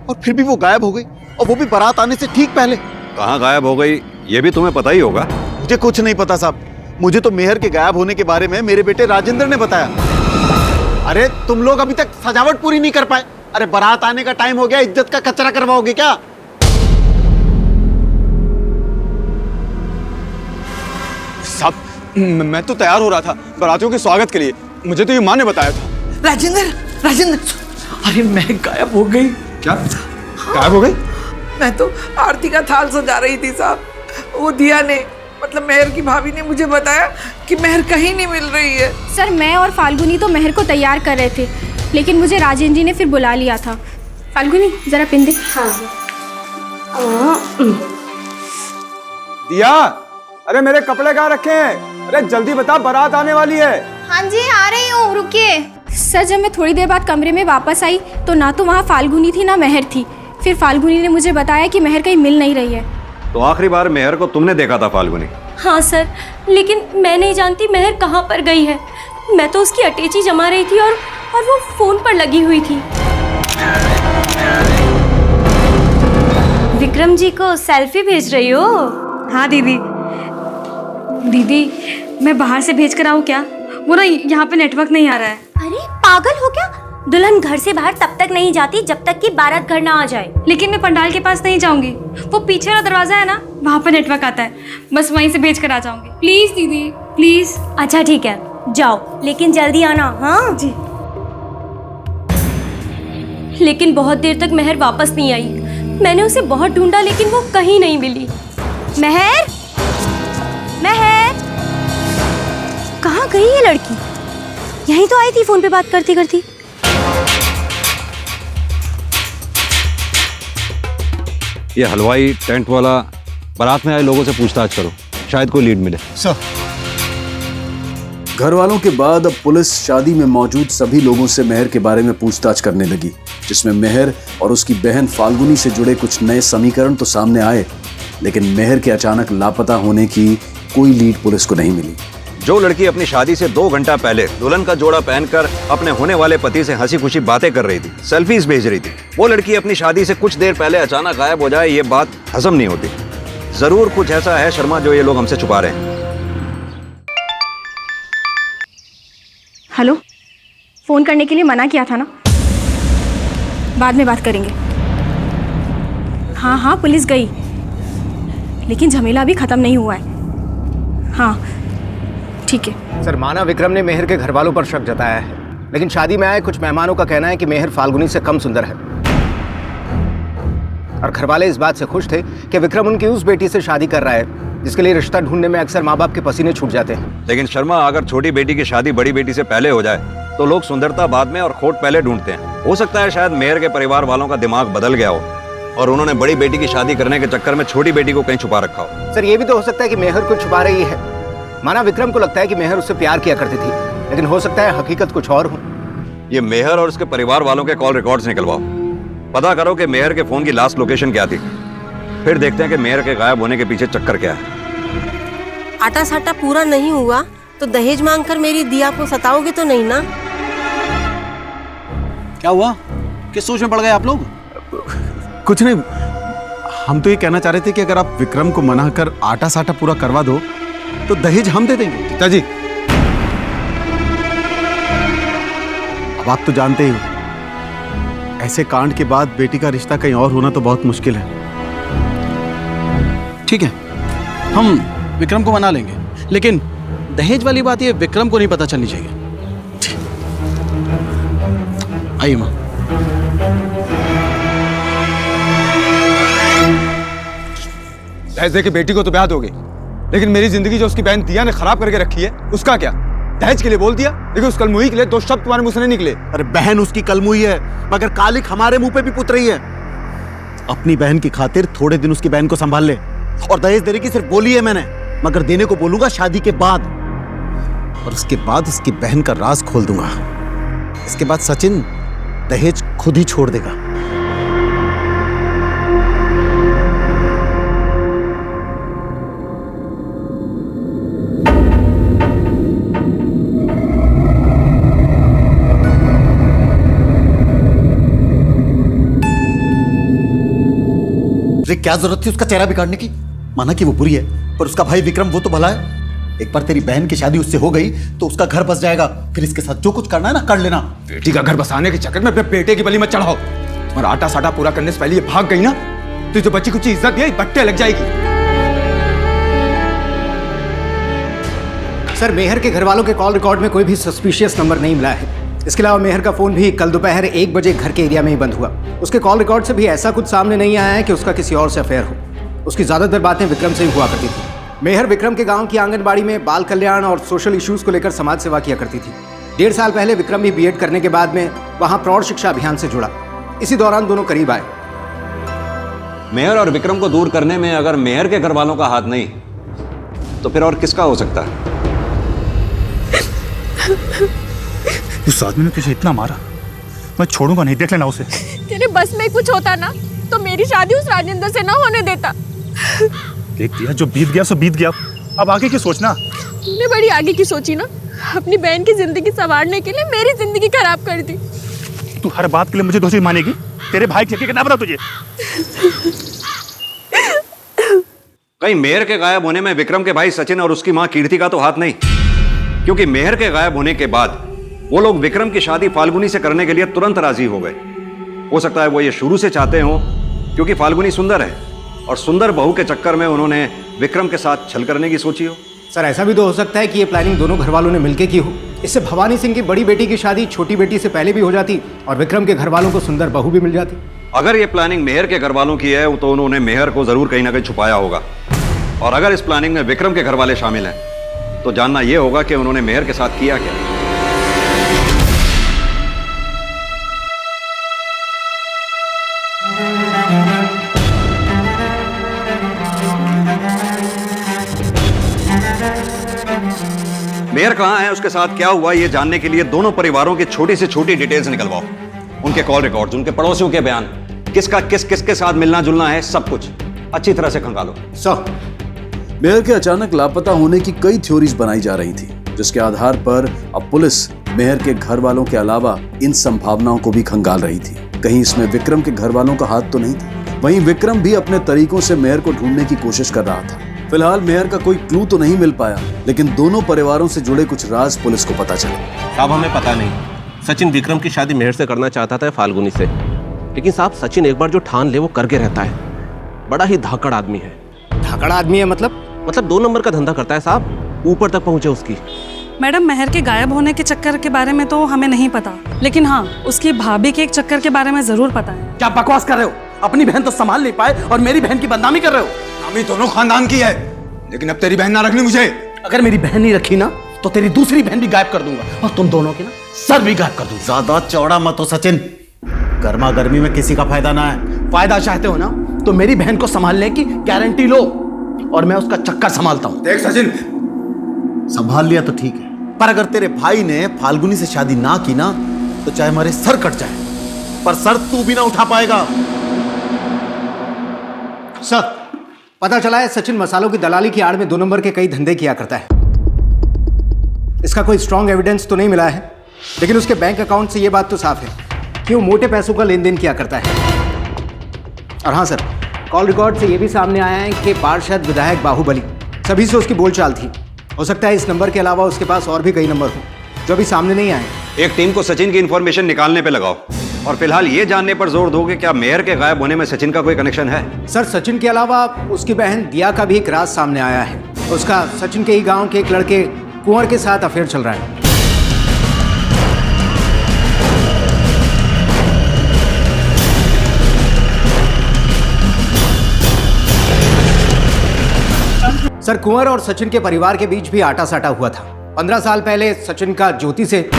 और फिर भी वो गायब हो गई, और वो भी बारात आने से ठीक पहले।
कहाँ गायब हो गई ये भी तुम्हें पता ही होगा।
मुझे कुछ नहीं पता साहब, मुझे तो मेहर के गायब होने के बारे में मेरे बेटे राजेंद्र ने बताया। अरे तुम लोग अभी तक सजावट पूरी नहीं कर पाए। अरे बारात आने का टाइम हो गया, इज्जत का कचरा करवाओगे क्या?
साहब मैं तो तैयार हो रहा था बारातियों के स्वागत के लिए, मुझे तो ये माँ ने बताया था।
राजेंद्र, अरे मैं गायब हो गई।
क्या गायब हो गई?
मैं तो आरती का थाल सजा रही थी साहब, वो दिया ने मतलब मेहर की भाभी ने मुझे बताया कि मेहर कहीं नहीं मिल रही है।
सर मैं और फाल्गुनी तो मेहर को तैयार कर रहे थे, लेकिन मुझे राजेंद्र जी ने फिर बुला लिया था। फाल्गुनी जरा पिन दे।
दिया, अरे मेरे कपड़े कहाँ रखे हैं? अरे जल्दी बता, बारात आने वाली है।
हाँ जी आ रही हूँ, रुकिए। सर जब मैं थोड़ी देर बाद कमरे में वापस आई तो ना तो वहाँ फाल्गुनी थी ना मेहर थी। फिर फाल्गुनी ने मुझे बताया कि मेहर कहीं मिल नहीं रही है।
तो आखिरी बार मेहर को तुमने देखा था फाल्गुनी?
हाँ सर, लेकिन मैं नहीं जानती मेहर कहाँ पर गई है। मैं तो उसकी अटैची जमा रही थी और वो फोन पर लगी हुई थी। विक्रम जी को सेल्फी भेज रही हो?
हाँ दीदी मैं बाहर से भेज कर आऊँ क्या? वो ना यहाँ पे नेटवर्क नहीं आ रहा है।
अरे पागल हो क्या? दुल्हन घर से बाहर तब तक नहीं जाती जब तक कि बारात घर ना आ जाए।
लेकिन मैं पंडाल के पास नहीं जाऊंगी, वो पीछे वाला दरवाजा है ना, वहाँ पर नेटवर्क आता है, बस वहीं से भेज कर आ जाऊंगी। प्लीज दीदी प्लीज।
अच्छा ठीक है जाओ, लेकिन जल्दी आना। हाँ जी। लेकिन बहुत देर तक मेहर वापस नहीं आई। मैंने उसे बहुत ढूंढा लेकिन वो कहीं नहीं मिली। मेहर, मेहर कहाँ गई ये लड़की? यहीं तो आई थी फोन पे बात करती करती।
ये हलवाई, टेंट वाला, बारात में आए लोगों से पूछताछ करो, शायद कोई लीड मिले।
सर, घर वालों के बाद अब पुलिस शादी में मौजूद सभी लोगों से मेहर के बारे में पूछताछ करने लगी, जिसमें मेहर और उसकी बहन फाल्गुनी से जुड़े कुछ नए समीकरण तो सामने आए, लेकिन मेहर के अचानक लापता होने की कोई लीड पुलिस को नहीं मिली।
जो लड़की अपनी शादी से 2 घंटा पहले दुल्हन का जोड़ा पहनकर अपने होने वाले पति से हंसी खुशी बातें कर रही थी, सेल्फीज भेज रही थी, वो लड़की अपनी शादी से कुछ देर पहले अचानक गायब हो जाए, ये बात हजम नहीं होती। जरूर कुछ ऐसा है शर्मा जो ये लोग हमसे छुपा रहे हैं।
हेलो, फोन करने के लिए मना किया था ना, बाद में बात करेंगे। हाँ पुलिस गई, लेकिन झमेला अभी खत्म नहीं हुआ है। हाँ ठीक है।
सर, माना विक्रम ने मेहर के घर वालों पर शक जताया है, लेकिन शादी में आए कुछ मेहमानों का कहना है कि मेहर फाल्गुनी से कम सुंदर है, और घर वाले इस बात से खुश थे कि विक्रम उनकी उस बेटी से शादी कर रहा है जिसके लिए रिश्ता ढूंढने में अक्सर माँ बाप के पसीने छूट जाते हैं।
लेकिन शर्मा, अगर छोटी बेटी की शादी बड़ी बेटी से पहले हो जाए तो लोग सुंदरता बाद में और खोट पहले ढूंढते हैं। हो सकता है शायद मेहर के परिवार वालों का दिमाग बदल गया हो और उन्होंने बड़ी बेटी की शादी करने के चक्कर में छोटी बेटी को कहीं छुपा रखा हो।
सर, ये भी तो हो सकता है कि मेहर को छुपा रही है। माना विक्रम को लगता है कि मेहर उससे प्यार किया करती थी, लेकिन हो सकता है हकीकत कुछ और हो।
ये मेहर और उसके परिवार वालों के कॉल रिकॉर्ड्स निकलवाओ, पता करो कि मेहर के फोन की लास्ट लोकेशन क्या थी, फिर देखते हैं कि मेहर के गायब होने के पीछे चक्कर क्या है।
आटा साटा पूरा नहीं हुआ तो दहेज मांगकर मेरी दिया को सताओगे तो नहीं ना?
क्या हुआ? किस सोच में पड़ गए आप लोग?
कुछ नहीं, हम तो ये कहना चाह रहे थे कि अगर आप विक्रम को मना कर आटा साटा पूरा करवा दो तो दहेज हम दे देंगे। पिताजी, अब आप तो जानते ही हो, ऐसे कांड के बाद बेटी का रिश्ता कहीं और होना तो बहुत मुश्किल है।
ठीक है, हम विक्रम को मना लेंगे, लेकिन दहेज वाली बात ये विक्रम को नहीं पता चलनी चाहिए। आइए माँ।
दहेज दे के बेटी को तो ब्याह दोगे, लेकिन मेरी जिंदगी जो उसकी बहन दिया ने खराब करके रखी है, उसका क्या? दहेज के लिए बोल दिया, लेकिन उस कलमुही के लिए 2 शब्द तुम्हारे मुंह से नहीं निकले।
अरे बहन उसकी कलमुही है, मगर कालिक हमारे मुंह पे भी पुत रही है। अपनी बहन की खातिर थोड़े दिन उसकी बहन को संभाल ले, और दहेज देने की सिर्फ बोली है मैंने, मगर देने को बोलूंगा शादी के बाद, और उसके बाद उसकी बहन का राज खोल दूंगा। इसके बाद सचिन दहेज खुद ही छोड़ देगा। क्या जरूरत थी उसका चेहरा बिगाड़ने की? माना कि वो बुरी है, पर उसका भाई विक्रम वो तो भला है। एक बार तेरी बहन की शादी उससे हो गई तो उसका घर बस जाएगा, फिर इसके साथ जो कुछ करना है ना कर लेना।
बेटी का घर बसाने के चक्कर में अपने बेटे की बलि मत चढ़ाओ, और आटा साटा पूरा करने से पहले ये भाग गई ना तो जो बच्ची कुछ इज्जत दिया बट्टे लग जाएगी।
सर, मेहर के घर वालों के कॉल रिकॉर्ड में कोई भी सस्पिशियस नंबर नहीं मिला है। इसके अलावा मेहर का फ़ोन भी कल दोपहर 1 बजे घर के एरिया में ही बंद हुआ। उसके कॉल रिकॉर्ड से भी ऐसा कुछ सामने नहीं आया है कि उसका किसी और से अफेयर हो। उसकी ज़्यादातर बातें विक्रम से ही हुआ करती थी। मेहर विक्रम के गांव की आंगनबाड़ी में बाल कल्याण और सोशल इश्यूज़ को लेकर समाज सेवा किया करती थी। 1.5 साल पहले विक्रम भी बीएड करने के बाद में वहाँ प्रौढ़ शिक्षा अभियान से जुड़ा। इसी दौरान दोनों करीब आए।
मेहर और विक्रम को दूर करने में अगर मेहर के घर वालों का हाथ नहीं तो फिर और किसका हो सकता है?
उस आदमी ने तुझे इतना मारा, मैं छोड़ूंगा नहीं, देख लेना उसे।
तेरे बस में कुछ होता ना तो मेरी शादी उस राजेंद्र से ना होने देता।
देख दिया, जो बीत गया सो बीत गया, अब आगे की सोचना।
तूने बड़ी आगे की सोची ना, अपनी बहन की जिंदगी संवारने के लिए मेरी जिंदगी खराब कर दी।
तू हर बात के लिए मुझे दोषी मानेगी? तेरे भाई के क्या पता तुझे?
कहीं मेहर के गायब होने में विक्रम के भाई सचिन और उसकी मां कीर्ति का तो हाथ नहीं, क्योंकि मेहर के गायब होने के बाद वो लोग विक्रम की शादी फाल्गुनी से करने के लिए तुरंत राजी हो गए। हो सकता है वो ये शुरू से चाहते हो, क्योंकि फाल्गुनी सुंदर है और सुंदर बहू के चक्कर में उन्होंने विक्रम के साथ छल करने की सोची हो।
सर, ऐसा भी तो हो सकता है कि ये प्लानिंग दोनों घर वालों ने मिलकर की हो। इससे भवानी सिंह की बड़ी बेटी की शादी छोटी बेटी से पहले भी हो जाती और विक्रम के घर वालों को सुंदर बहू भी मिल जाती।
अगर ये प्लानिंग मेहर के घर वालों की है तो उन्होंने मेहर को जरूर कहीं ना कहीं छुपाया होगा, और अगर इस प्लानिंग में विक्रम के घर वाले शामिल हैं तो जानना यह होगा कि उन्होंने मेहर के साथ किया क्या। मेहर कहां है, उसके साथ क्या हुआ, यह जानने के लिए दोनों परिवारों की छोटी से छोटी डिटेल्स निकलवाओ। उनके कॉल रिकॉर्ड्स, उनके पड़ोसियों के बयान, किसका किसके साथ मिलना जुलना है, सब कुछ अच्छी तरह से खंगालो।
मेहर के अचानक लापता होने की कई थ्योरीज बनाई जा रही थी, जिसके आधार पर अब पुलिस मेहर के घर वालों के अलावा इन संभावनाओं को भी खंगाल रही थी। कहीं इसमें विक्रम के घर वालों का हाथ तो नहीं था। वहीं विक्रम भी अपने तरीकों से मेहर को ढूंढने की कोशिश कर रहा था। फिलहाल मेहर का कोई क्लू तो नहीं मिल पाया, लेकिन दोनों परिवारों से जुड़े कुछ राज पुलिस को पता चले।
साहब, हमें पता नहीं, सचिन विक्रम की शादी मेहर से करना चाहता था फाल्गुनी से, लेकिन साहब सचिन एक बार जो ठान ले वो करके रहता है। बड़ा ही धाकड़ आदमी है।
धाकड़ आदमी है मतलब
2 नंबर का धंधा करता है साहब, ऊपर तक पहुंचे उसकी।
मैडम, मेहर के गायब होने के चक्कर के बारे में तो हमें नहीं पता, लेकिन हाँ, उसकी भाभी के एक चक्कर के बारे में जरूर पता है।
क्या बकवास कर रहे हो? अपनी बहन तो संभाल नहीं पाए और मेरी बहन की बदनामी कर रहे हो।
नामी दोनों खानदान की है, लेकिन अब तेरी बहन ना रखनी मुझे।
अगर मेरी बहन नहीं रखी ना तो तेरी दूसरी बहन भी गायब कर दूंगा और तुम दोनों के ना सर भी गायब कर दूंगा।
ज्यादा चौड़ा मत हो सचिन, गर्मा गर्मी में किसी का फायदा ना है।
फायदा चाहते हो ना तो मेरी बहन को संभालने की गारंटी लो और मैं उसका चक्कर संभालता हूं।
देख सचिन,
संभाल लिया तो ठीक है, पर अगर तेरे भाई ने फाल्गुनी से शादी ना की ना तो चाहे हमारे सर कट जाए, पर सर तू भी ना उठा पाएगा।
सर, पता चला है सचिन मसालों की दलाली की आड़ में 2 नंबर के कई धंधे किया करता है। इसका कोई स्ट्रॉन्ग एविडेंस तो नहीं मिला है, लेकिन उसके बैंक अकाउंट से यह बात तो साफ है कि वो मोटे पैसों का लेन देन किया करता है। और हाँ सर, कॉल रिकॉर्ड से यह भी सामने आया है कि पार्षद विधायक बाहुबली सभी से उसकी बोलचाल थी। हो सकता है इस नंबर के अलावा उसके पास और भी कई नंबर हो जो अभी सामने नहीं आए।
एक टीम को सचिन की इंफॉर्मेशन निकालने पे लगाओ और फिलहाल ये जानने पर जोर दो कि क्या मेहर के गायब होने में सचिन का कोई कनेक्शन है।
सर, सचिन के अलावा उसकी बहन दिया का भी एक राज सामने आया है। उसका सचिन के ही गांव के एक लड़के कुंवर के साथ अफेयर चल रहा है। सर, कुंवर और सचिन के परिवार के बीच भी आटा साटा हुआ था। 15 साल पहले सचिन का ज्योति से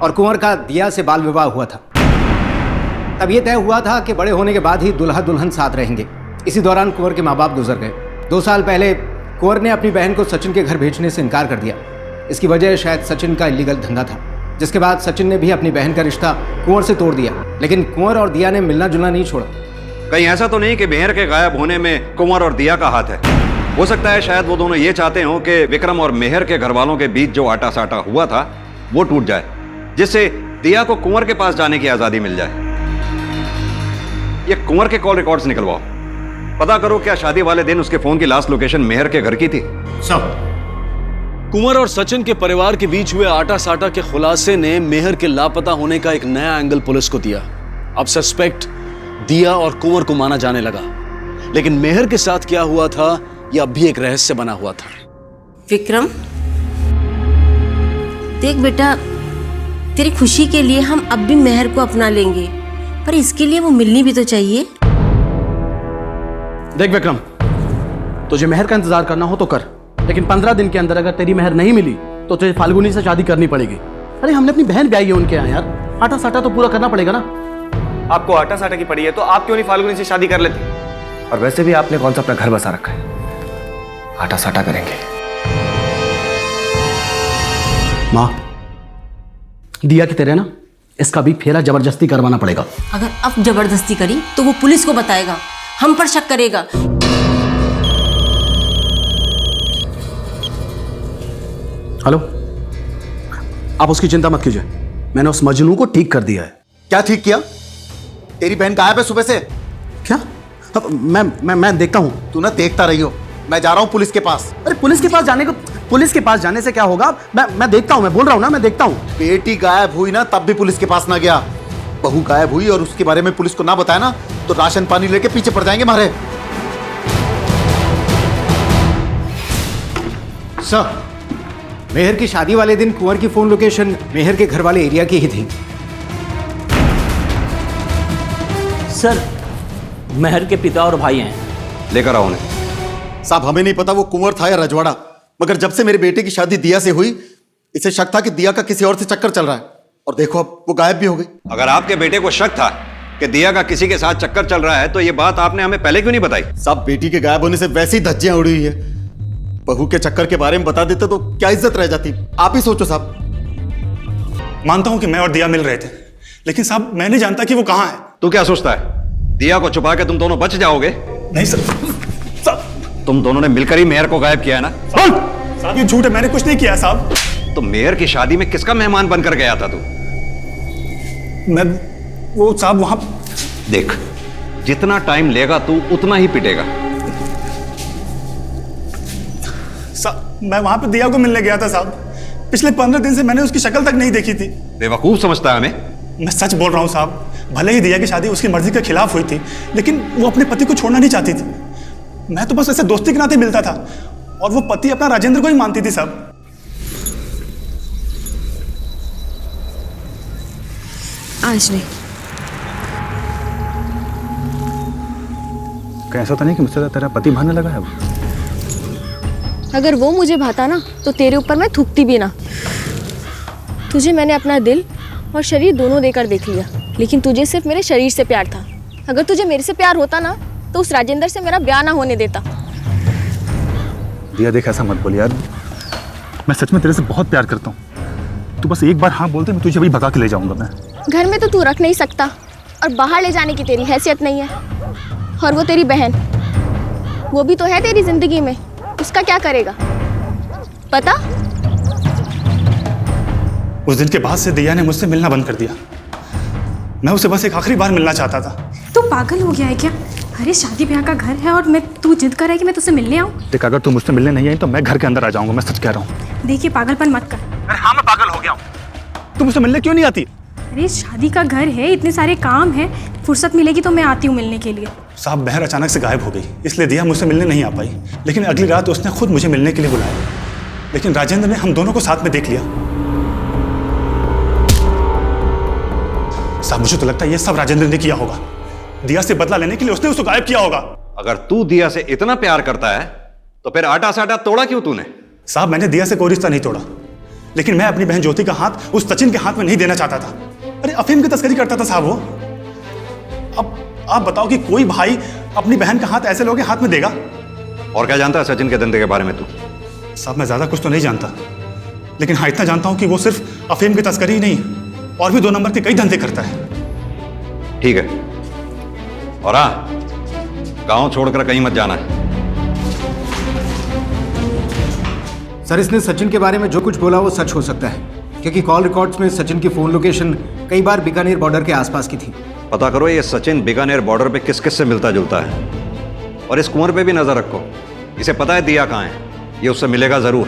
और कुंवर का दिया से बाल विवाह हुआ था। तब यह तय हुआ था कि बड़े होने के बाद ही दुल्हा दुल्हन साथ रहेंगे। इसी दौरान कुंवर के माँ बाप गुजर गए। 2 साल पहले कुंवर ने अपनी बहन को सचिन के घर भेजने से इनकार कर दिया। इसकी वजह शायद सचिन का इलीगल धंधा था, जिसके बाद सचिन ने भी अपनी बहन का रिश्ता कुंवर से तोड़ दिया। लेकिन कुंवर और दिया ने मिलना जुलना नहीं छोड़ा।
कहीं ऐसा तो नहीं कि मेहर के गायब होने में कुंवर और दिया का हाथ है? हो सकता है शायद वो दोनों ये चाहते हो कि विक्रम और मेहर के घर वालों के बीच जो आटा साटा हुआ था वो टूट जाए, जिससे दिया को कुंवर के पास जाने की आजादी मिल जाए। ये कुंवर के कॉल रिकॉर्ड्स निकलवाओ, पता करो क्या शादी वाले दिन उसके फोन की लास्ट लोकेशन मेहर के घर की थी।
सब
कुंवर और सचिन के परिवार के बीच हुए आटा साटा के खुलासे ने मेहर के लापता होने का एक नया एंगल पुलिस को दिया। अब सस्पेक्ट दिया और कुंवर को माना जाने लगा, लेकिन मेहर के साथ क्या हुआ था यह अब भी एक रहस्य बना हुआ था।
विक्रम, देख बेटा, तेरी खुशी के लिए हम अब भी मेहर को अपना लेंगे, पर इसके लिए वो मिलनी भी तो चाहिए।
देख विक्रम, तुझे मेहर का इंतजार करना हो तो कर, लेकिन 15 दिन के अंदर अगर तेरी मेहर नहीं मिली तो तुझे फाल्गुनी से शादी करनी पड़ेगी। अरे हमने अपनी बहन ब्याही है उनके यहाँ यार, आटा साटा तो पूरा करना पड़ेगा ना।
आपको आटा साटा की पड़ी है तो आप क्यों नहीं फाल्गुनी से शादी कर लेते? और वैसे भी आपने कौन सा अपना घर बसा रखा है, आटा साटा करेंगे।
माँ, दिया कि तेरे ना इसका भी फेरा जबरदस्ती करवाना पड़ेगा।
अगर अब जबरदस्ती करी तो वो पुलिस को बताएगा, हम पर शक करेगा।
हेलो, आप उसकी चिंता मत कीजिए, मैंने उस मजनू को ठीक कर दिया है।
क्या ठीक किया? तेरी बहन गायब है सुबह से।
क्या? अब मैं देखता हूँ।
तू ना देखता रही हो, मैं जा रहा हूँ पुलिस के पास।
अरे पुलिस के पास जाने से क्या होगा? मैं देखता हूँ, मैं बोल रहा हूँ ना, मैं देखता हूँ।
बेटी गायब हुई ना, तब भी पुलिस के पास ना गया। बहू गायब हुई और उसके बारे में पुलिस को ना बताया ना तो राशन पानी लेके पीछे पड़ जाएंगे हमारे।
सर, मेहर की शादी वाले दिन कुंवर की फोन लोकेशन मेहर के घर वाले एरिया की ही थी।
सर, मेहर के पिता और भाई हैं।
लेकर आओ उन्हें।
साहब, हमें नहीं पता वो कुंवर था या रजवाड़ा, मगर जब से मेरे बेटे की शादी दिया से हुई, इसे शक था कि दिया का किसी और से चक्कर चल रहा है, और देखो अब वो गायब भी हो गई।
अगर आपके बेटे को शक था कि दिया का किसी के साथ चक्कर चल रहा है तो ये बात आपने हमें पहले क्यों नहीं बताई?
साहब, बेटी के गायब होने से वैसी धज्जियां उड़ी हुई है, बहू के चक्कर के बारे में बता देते तो क्या इज्जत रह जाती। आप ही सोचो साहब।
मानता हूं कि मैं और दिया मिल रहे थे, लेकिन साहब मैं नहीं जानता कि वो कहां है।
तू क्या सोचता है दिया को छुपा के तुम दोनों बच जाओगे?
नहीं सर,
तुम दोनों ने मिलकर ही मेयर को गायब किया है ना?
साहब ये झूठ है, मैंने कुछ नहीं किया साहब।
तो मेयर की शादी में किसका मेहमान बनकर गया था तू?
मैं वो साहब वहां।
देख, जितना टाइम लेगा तू उतना ही पिटेगा।
साहब मैं वहां पे दिया को मिलने गया था साहब, पिछले 15 दिन से मैंने उसकी शक्ल तक नहीं देखी थी।
बेवकूफ समझता है हमें?
मैं सच बोल रहा हूं साहब, भले ही दिया की शादी उसकी मर्जी के खिलाफ हुई थी, लेकिन वो अपने पति को छोड़ना नहीं चाहती थी। मैं तो बस ऐसे दोस्ती के नाते मिलता था, और वो पति अपना राजेंद्र को ही मानती थी साहब।
आज नहीं।
कैसा तो नहीं कि मुझसे तेरा पति भागने लगा है?
अगर वो मुझे भाता ना तो तेरे ऊपर मैं थूकती भी ना। तुझे मैंने अपना दिल और शरीर दोनों देकर देख लिया, लेकिन तुझे सिर्फ मेरे शरीर से प्यार था। अगर तुझे मेरे से प्यार होता ना तो उस राजेंद्र से मेरा ब्याह ना होने देता।
दिया देख, ऐसा मत बोल यार, मैं सच में तेरे से बहुत प्यार करता हूँ। तू बस एक बार हाँ बोलते, मैं तुझे अभी भगा के ले जाऊंगा। मैं
घर में तो तू रख नहीं सकता और बाहर ले जाने की तेरी हैसियत नहीं है। और वो तेरी बहन, वो भी तो है तेरी जिंदगी में, उसका क्या करेगा पता?
उस दिन के बाद से दिया ने मुझसे मिलना बंद कर दिया। मैं उसे बस एक आखिरी बार मिलना चाहता था।
तू पागल हो गया है क्या? अरे शादी ब्याह का घर है और तू जिद कर रहा है कि मैं तुझसे मिलने आऊं?
देख, अगर तू मुझसे मिलने नहीं आई तो मैं घर के अंदर आ जाऊंगा, मैं सच कह रहा हूँ।
देखिए, पागलपन मत कर।
अरे हाँ, मैं पागल हो गया हूँ। तू मुझसे मिलने क्यों नहीं आती?
अरे शादी का घर है, इतने सारे काम है, फुर्सत मिलेगी तो मैं आती हूँ मिलने के लिए।
साहब, बहर अचानक से गायब हो गई, इसलिए दिया मुझसे मिलने नहीं आ पाई। लेकिन अगली रात उसने खुद मुझे मिलने के लिए बुलाया, लेकिन राजेंद्र ने हम दोनों को साथ में देख लिया। साहब, मुझे तो लगता है ये सब राजेंद्र ने किया होगा। दिया से बदला लेने के लिए उसने उसको गायब किया होगा।
अगर तू दिया से इतना प्यार करता है तो फिर आटा साटा तोड़ा क्यों तूने?
साहब, मैंने दिया से कोई रिश्ता नहीं तोड़ा, लेकिन मैं अपनी बहन ज्योति का हाथ उस सचिन के हाथ में नहीं देना चाहता था। अरे अफीम की तस्करी करता था साहब वो। अब आप बताओ कि कोई भाई अपनी बहन का हाथ ऐसे लोगों के हाथ में देगा?
और क्या जानता है सचिन के धंधे के बारे में तू?
साहब, मैं ज्यादा कुछ तो नहीं जानता, लेकिन हाँ इतना जानता हूं कि वो सिर्फ अफीम की तस्करी ही नहीं, और भी 2 नंबर के कई धंधे करता है।
ठीक है, और हाँ, गांव छोड़कर कहीं मत जाना है।
सर, इसने सचिन के बारे में जो कुछ बोला वो सच हो सकता है, क्योंकि कॉल रिकॉर्ड्स में सचिन की फोन लोकेशन कई बार बीकानेर बॉर्डर के आसपास की थी।
पता करो ये सचिन बीकानेर बॉर्डर पे किस किस से मिलता जुलता है, और इस कुंवर पे भी नजर रखो। इसे पता है दिया कहाँ है, ये उससे मिलेगा जरूर।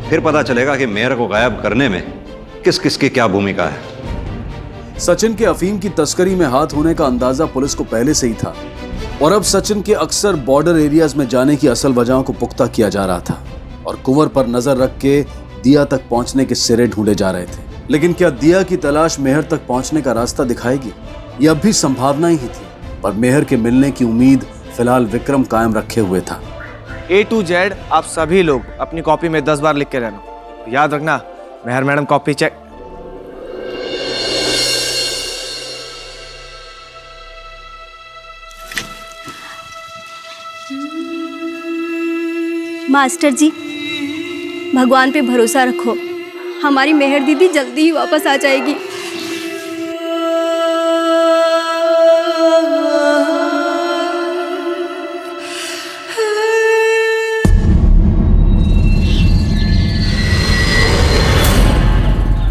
फिर पता चलेगा कि मेयर को गायब करने में किस किस की क्या भूमिका है।
सचिन के अफीम की तस्करी में हाथ होने का अंदाजा पुलिस को पहले से ही था, और अब सचिन के अक्सर बॉर्डर एरियाज में जाने की असल वजहों को पुख्ता किया जा रहा था और कुंवर पर नजर रख के दिया तक पहुंचने के सिरे ढूंढे जा रहे थे। लेकिन क्या दिया की तलाश मेहर तक पहुंचने का रास्ता दिखाएगी? यह अब भी संभावना ही थी, पर मेहर के मिलने की उम्मीद फिलहाल विक्रम कायम रखे हुए था।
A to Z आप सभी लोग अपनी कॉपी में 10 बार लिख के रहना। याद रखना, मेहर मैडम कॉपी चेक।
मास्टर जी, भगवान पे भरोसा रखो, हमारी मेहर दीदी जल्दी ही वापस आ जाएगी।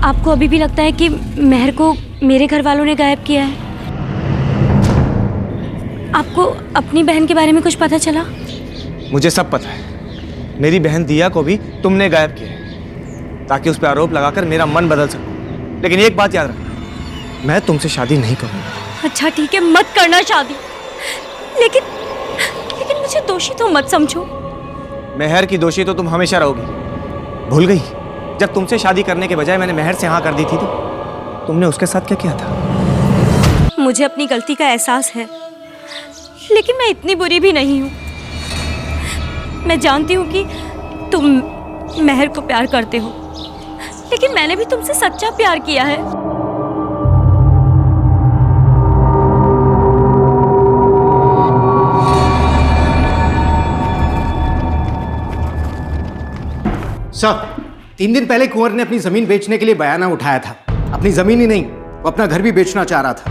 आपको अभी भी लगता है कि मेहर को मेरे घर वालों ने गायब किया है? आपको अपनी बहन के बारे में कुछ पता चला?
मुझे सब पता है। मेरी बहन दिया को भी तुमने गायब किया है ताकि उस पर आरोप लगाकर मेरा मन बदल सको। लेकिन एक बात याद रखना, मैं तुमसे शादी नहीं करूंगा।
अच्छा ठीक है, मत करना शादी, लेकिन मुझे दोषी तो मत समझो।
मेहर की दोषी तो तुम हमेशा रहोगी। भूल गई जब तुमसे शादी करने के बजाय मैंने मेहर से हाँ कर दी थी तो तुमने उसके साथ क्या किया था?
मुझे अपनी गलती का एहसास है, लेकिन मैं इतनी बुरी भी नहीं हूँ। मैं जानती हूँ कि तुम मेहर को प्यार करते हो, लेकिन मैंने भी तुमसे सच्चा प्यार किया है।
सर, 3 दिन पहले कुंवर ने अपनी जमीन बेचने के लिए बयाना उठाया था। अपनी जमीन ही नहीं, वो अपना घर भी बेचना चाह रहा था।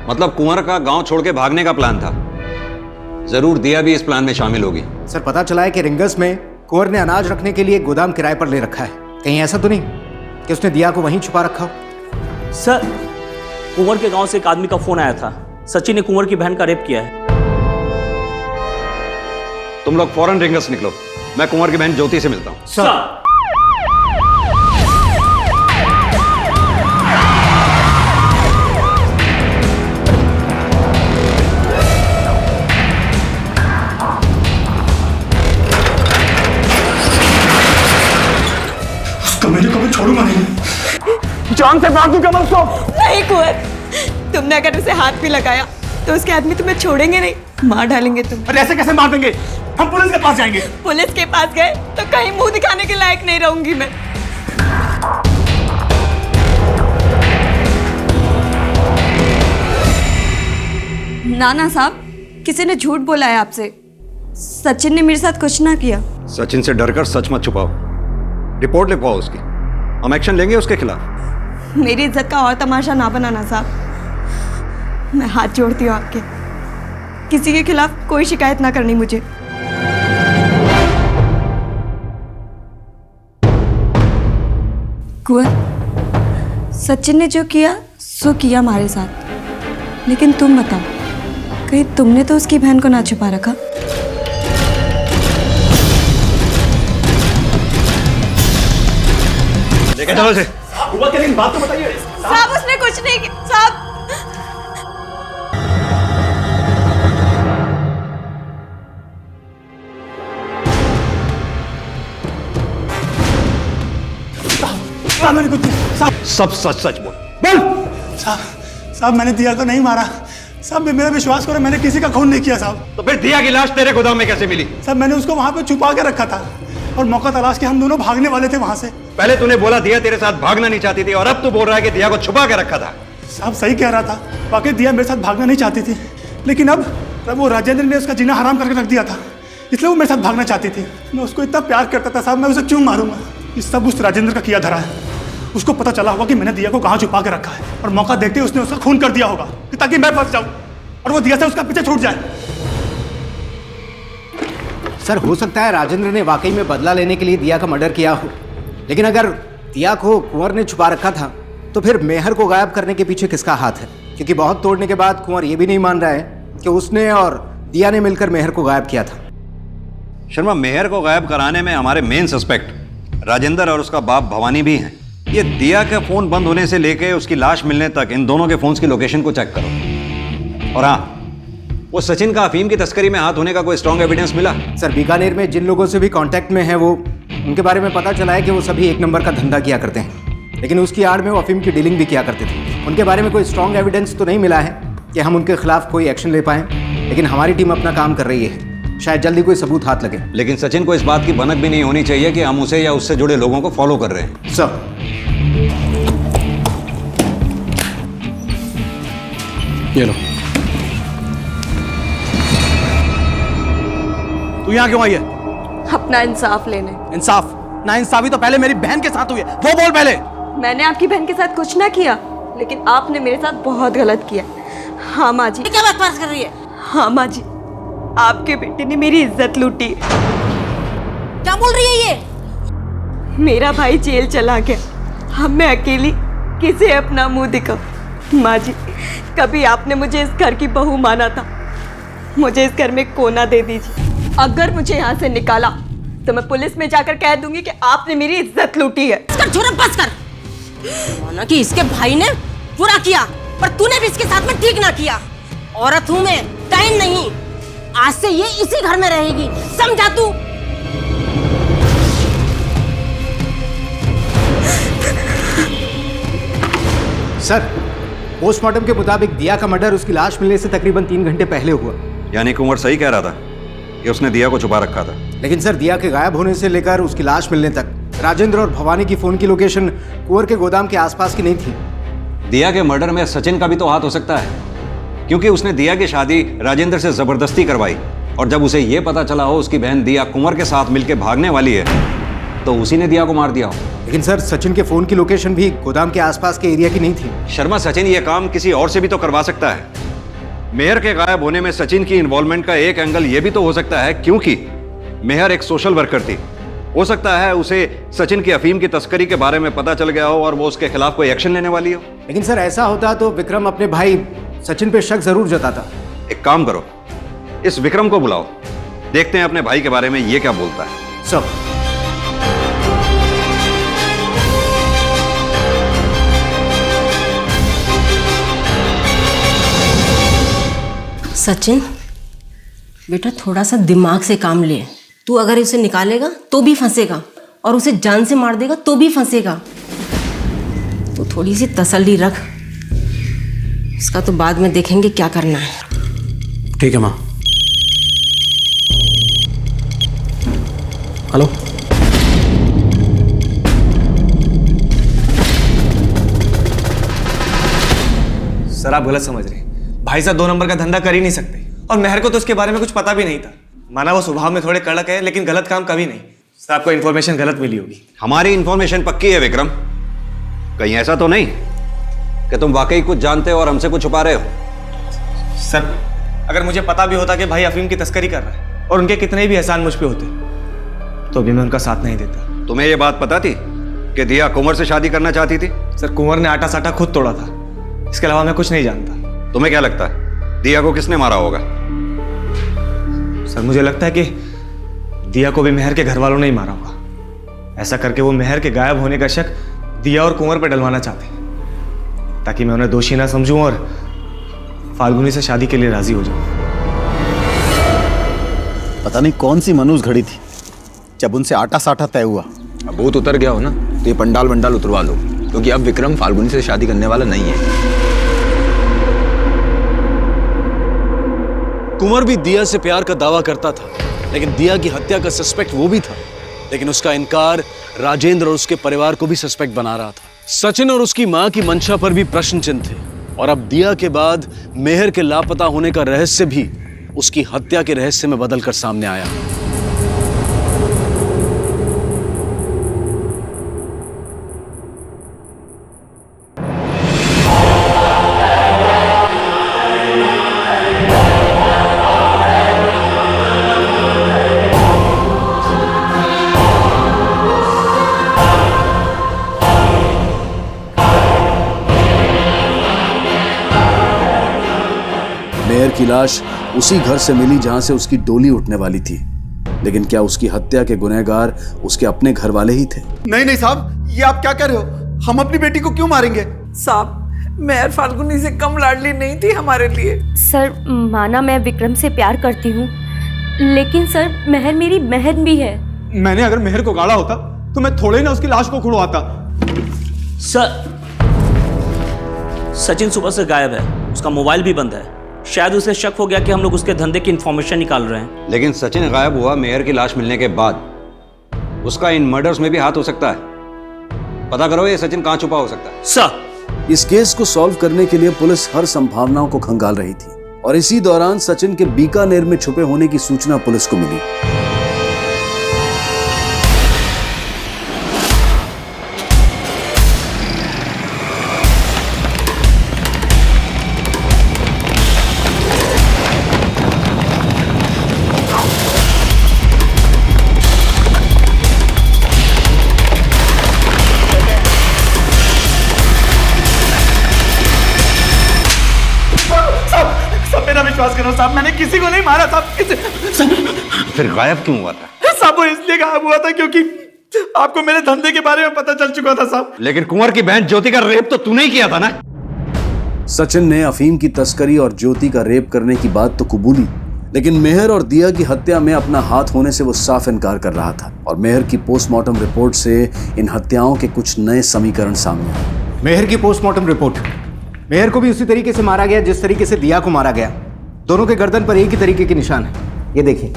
मतलब कुंवर का गांव छोड़ के भागने का प्लान था। जरूर दिया भी इस प्लान में शामिल होगी।
सर, पता चला है कि रिंगस में कुंवर ने अनाज रखने के लिए गोदाम किराए पर ले रखा है। कहीं ऐसा तो नहीं कि उसने दिया को वहीं छुपा रखा हो?
सर, कुंवर के गांव से एक आदमी का फोन आया था। सचिन ने कुंवर की बहन का रेप किया है।
तुम लोग फौरन रिंगस निकलो, मैं कुंवर की बहन ज्योति से मिलता हूं।
सर।
मेरे को भी छोड़ूंगा नहीं।
जान से मार दूंगा मैं उसको।
नहीं कुंवर, तुमने अगर उसे हाथ भी लगाया तो उसके आदमी तुम्हें छोड़ेंगे नहीं, मार डालेंगे तुम।
अरे ऐसे कैसे मार देंगे? हम पुलिस के पास जाएंगे।
पुलिस के पास गए तो कहीं मुंह दिखाने के लायक नहीं रहूंगी मैं। नाना साहब, किसी ने झूठ बोला है आपसे। सचिन ने मेरे साथ कुछ ना किया।
सचिन से डरकर सच मत छुपाओ, रिपोर्ट लिखवाओ उसकी, हम एक्शन लेंगे उसके खिलाफ।
मेरी इज्जत का और तमाशा ना बनाना साहब, मैं हाथ जोड़ती हूँ आपके। किसी के खिलाफ कोई शिकायत ना करनी मुझे। कुंवर, सचिन ने जो किया सो किया हमारे साथ, लेकिन तुम बताओ, कहीं तुमने तो उसकी बहन को ना छुपा रखा?
लेके चलो से।
बात तो बताइए
साहब। उसने कुछ नहीं किया साहब।
मैंने कुछ
सब सच सच बोल।
साहब, मैंने दिया को नहीं मारा। साहब, मेरा विश्वास करो, मैंने किसी का खून नहीं किया साहब।
तो फिर दिया की लाश तेरे गोदाम में कैसे मिली?
साहब, मैंने उसको वहां पे छुपा के रखा था और मौका तलाश के हम दोनों भागने वाले थे वहां से।
पहले तूने बोला दिया तेरे साथ भागना नहीं चाहती थी और अब तू बोल रहा है कि दिया को छुपा के रखा था।
साहब, सही कह रहा था, वाकई दिया मेरे साथ भागना नहीं चाहती थी, लेकिन अब वो राजेंद्र ने उसका जीना हराम करके रख दिया था, इसलिए वो मेरे साथ भागना चाहती थी। मैं उसको इतना प्यार करता था साहब, मैं उसे क्यों मारूंगा? ये सब उस राजेंद्र का किया धरा है। उसको पता चला होगा कि मैंने दिया को कहाँ छुपा के रखा है और मौका देखते ही उसने उसका खून कर दिया होगा ताकि मैं फंस जाऊं और वो दिया से उसका पीछे छूट जाए।
सर, हो सकता है राजेंद्र ने वाकई में बदला लेने के लिए दिया का मर्डर किया हो, लेकिन अगर दिया को कुंवर ने छुपा रखा था तो फिर मेहर को गायब करने के पीछे किसका हाथ है? क्योंकि बहुत तोड़ने के बाद कुंवर ये भी नहीं मान रहा है कि उसने और दिया ने मिलकर मेहर को गायब किया था।
शर्मा, मेहर को गायब कराने में हमारे मेन सस्पेक्ट राजेंद्र और उसका बाप भवानी भी हैं। ये दिया का फोन बंद होने से लेके उसकी लाश मिलने तक इन दोनों के फोन्स की लोकेशन को चेक करो। और हाँ, वो सचिन का अफीम की तस्करी में हाथ होने का कोई स्ट्रॉन्ग एविडेंस मिला?
सर बीकानेर में जिन लोगों से भी कांटेक्ट में है वो उनके बारे में पता चला है कि वो सभी एक नंबर का धंधा किया करते हैं, लेकिन उसकी आड़ में वो अफीम की डीलिंग भी किया करते थे। उनके बारे में कोई स्ट्रॉन्ग एविडेंस तो नहीं मिला है कि हम उनके खिलाफ कोई एक्शन ले पाएं, लेकिन हमारी टीम अपना काम कर रही है, शायद जल्दी कोई सबूत हाथ लगे।
लेकिन सचिन को इस बात की भनक भी नहीं होनी चाहिए कि हम उसे या उससे जुड़े लोगों को फॉलो कर रहे हैं।
सर
ये लो। तू यहाँ क्यों आई है?
अपना इंसाफ लेने।
इंसाफ? ना इंसाफी तो पहले मेरी बहन के साथ हुई है, वो बोल पहले।
मैंने आपकी बहन के साथ कुछ ना किया, लेकिन आपने मेरे साथ बहुत गलत किया। हाँ माँ जी।
क्या बकवास कर रही है?
हाँ माँ जी, आपके बेटे ने मेरी इज्जत लूटी।
क्या बोल रही है ये?
मेरा भाई जेल चला गया, अब मैं अकेली किसे अपना मुंह दिखाऊं? माँ जी, कभी आपने मुझे इस घर की बहू माना था, मुझे इस घर में कोना दे दीजिए। अगर मुझे यहाँ से निकाला तो मैं पुलिस में जाकर कह दूंगी कि आपने मेरी इज्जत लूटी है।
इसका छोरा बस कर। माना कि इसके भाई ने बुरा किया, पर तूने भी इसके साथ में ठीक ना किया। औरत हूं मैं, टाइम नहीं। आज से ये इसी घर में रहेगी, समझा तू?
सर, पोस्टमार्टम के मुताबिक दिया का मर्डर उसकी लाश मिलने से तकरीबन 3 घंटे पहले हुआ।
यानी कुंवर सही कह रहा था कि उसने दिया को छुपा रखा था।
लेकिन सर, दिया के गायब होने से लेकर उसकी लाश मिलने तक राजेंद्र और भवानी की फोन की लोकेशन कुंवर के गोदाम के आसपास की नहीं थी।
दिया के मर्डर में सचिन का भी तो हाथ हो सकता है, क्योंकि उसने दिया की शादी राजेंद्र से जबरदस्ती करवाई, और जब उसे यह पता चला हो उसकी बहन दिया कुंवर के साथ मिलकर भागने वाली है, तो उसी ने दिया को मार दिया हो।
लेकिन सर, सचिन के फोन की लोकेशन भी गोदाम के आसपास के एरिया की नहीं थी।
शर्मा, सचिन ये काम किसी और से भी तो करवा सकता है। मेहर के गायब होने में सचिन की इन्वॉल्वमेंट का एक एंगल ये भी तो हो सकता है, क्योंकि मेहर एक सोशल वर्कर थी। हो सकता है उसे सचिन की अफीम की तस्करी के बारे में पता चल गया हो और वो उसके खिलाफ कोई एक्शन लेने वाली हो।
लेकिन सर, ऐसा होता तो विक्रम अपने भाई सचिन पे शक जरूर जताता।
एक काम करो, इस विक्रम को बुलाओ, देखते हैं अपने भाई के बारे में ये क्या बोलता है।
सब
सचिन बेटा, थोड़ा सा दिमाग से काम ले। तू अगर इसे निकालेगा तो भी फंसेगा, और उसे जान से मार देगा तो भी फंसेगा। तो थोड़ी सी तसल्ली रख, इसका तो बाद में देखेंगे क्या करना है।
ठीक है माँ। हेलो।
सर, आप गलत समझ रहे हैं। भाई साहब 2 नंबर का धंधा कर ही नहीं सकते, और मेहर को तो उसके बारे में कुछ पता भी नहीं था। माना वो स्वभाव में थोड़े कड़क है, लेकिन गलत काम कभी नहीं। सर, आपको इन्फॉर्मेशन गलत मिली होगी।
हमारी इन्फॉर्मेशन पक्की है विक्रम, कहीं ऐसा तो नहीं कि तुम वाकई कुछ जानते हो और हमसे कुछ छुपा रहे हो?
सर, अगर मुझे पता भी होता कि भाई अफीम की तस्करी कर रहा है और उनके कितने भी एहसान मुझ पे होते, तो भी मैं उनका साथ नहीं देता।
तुम्हें ये बात पता थी कि दिया कुंवर से शादी करना चाहती थी?
सर, कुंवर ने आटा साटा खुद तोड़ा था, इसके अलावा मैं कुछ नहीं जानता।
तुम्हें क्या लगता है दिया को किसने मारा होगा?
सर, मुझे लगता है कि दिया को भी मेहर के घर वालों ने ही मारा होगा। ऐसा करके वो मेहर के गायब होने का शक दिया और कुंवर पर डलवाना चाहते हैं, ताकि मैं उन्हें दोषी ना समझूं और फाल्गुनी से शादी के लिए राजी हो जाऊं।
पता नहीं कौन सी मनूस घड़ी थी जब उनसे आटा साटा तय हुआ।
अब भूत उतर गया हो ना, तो ये पंडाल वंडाल उतरवा लो, क्योंकि अब विक्रम फाल्गुनी से शादी करने वाला नहीं है।
कुंवर भी दिया से प्यार का दावा करता था, लेकिन दिया की हत्या का सस्पेक्ट वो भी था, लेकिन उसका इनकार राजेंद्र और उसके परिवार को भी सस्पेक्ट बना रहा था। सचिन और उसकी मां की मंशा पर भी प्रश्न चिन्ह थे, और अब दिया के बाद मेहर के लापता होने का रहस्य भी उसकी हत्या के रहस्य में बदलकर सामने आया। मेहर की लाश उसी घर से मिली जहां से उसकी डोली उठने वाली थी, लेकिन क्या उसकी हत्या के गुनहगार उसके अपने घर वाले ही थे?
नहीं नहीं साहब, ये आप क्या कर रहे हो? हम अपनी बेटी को क्यों मारेंगे?
साहब, मेहर फाल्गुनी से कम लाडली नहीं थी हमारे लिए।
सर माना मैं विक्रम से प्यार करती हूँ, लेकिन सर मेहर मेरी बहन भी है।
मैंने अगर मेहर को गाड़ा होता तो मैं थोड़े ही ना उसकी लाश को खुड़वाता।
सर, सचिन सुबह से गायब है, उसका मोबाइल भी बंद है। शायद उसे शक हो गया कि हम लोग उसके धंधे की इंफॉर्मेशन निकाल रहे हैं।
लेकिन सचिन गायब हुआ मेहर की लाश मिलने के बाद, उसका इन मर्डर्स में भी हाथ हो सकता है। पता करो ये सचिन कहां छुपा हो सकता है।
सर,
इस केस को सॉल्व करने के लिए पुलिस हर संभावनाओं को खंगाल रही थी और इसी दौरान सचिन के बीकानेर में छुपे होने की सूचना पुलिस को मिली।
विश्वास करो साहब, मैंने किसी को नहीं मारा साहब।
फिर गायब क्यों हुआ था?
साहब वो इसलिए गायब हुआ था क्योंकि आपको मेरे धंधे के बारे में पता चल चुका था साहब।
लेकिन कुंवर की बहन ज्योति का रेप तो तूने ही किया था ना?
सचिन ने अफीम की तस्करी और ज्योति का रेप करने की बात तो कबूली, लेकिन मेहर और दिया की हत्या में अपना हाथ होने से वो साफ इनकार कर रहा था। और मेहर की पोस्टमार्टम रिपोर्ट से इन हत्याओं के कुछ नए समीकरण सामने आए।
मेहर की पोस्टमार्टम रिपोर्ट, मेहर को भी उसी तरीके से मारा गया जिस तरीके से दिया को मारा गया। दोनों के गर्दन पर एक ही तरीके के निशान है। ये देखिए,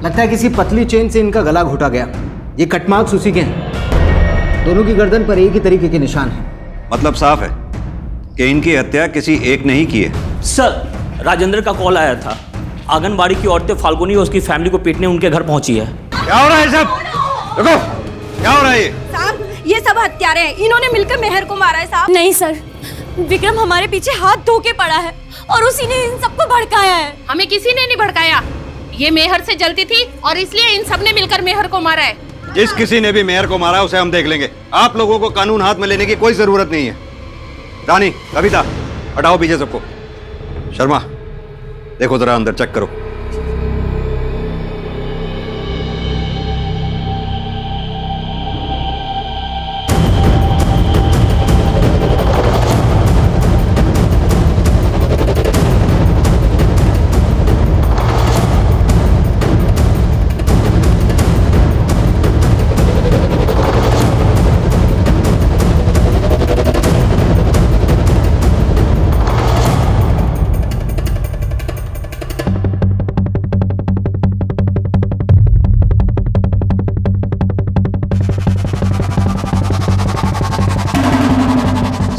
लगता है किसी पतली चेन से इनका गला घोटा गया। ये कट मार्क्स उसी के हैं। दोनों की गर्दन पर एक ही तरीके के निशान है।
मतलब साफ है कि इनकी हत्या किसी एक ने ही की है।
सर, राजेंद्र का कॉल आया था। आंगनबाड़ी की औरतें फाल्गुनी और उसकी फैमिली को पीटने उनके घर पहुंची है।
क्या हो रहा है सब? देखो क्या हो रहा है ये?
साहब ये सब हत्यारे हैं, इन्होंने मिलकर मेहर को मारा है साहब। नहीं सर, विक्रम हमारे पीछे हाथ धो के पड़ा है और उसी ने इन सबको भड़काया है।
हमें किसी ने नहीं भड़काया, ये मेहर से जलती थी और इसलिए इन सब ने मिलकर मेहर को मारा है।
जिस किसी ने भी मेहर को मारा उसे हम देख लेंगे। आप लोगों को कानून हाथ में लेने की कोई जरूरत नहीं है। रानी, कविता, हटाओ पीछे सबको। शर्मा, देखो जरा अंदर चेक करो।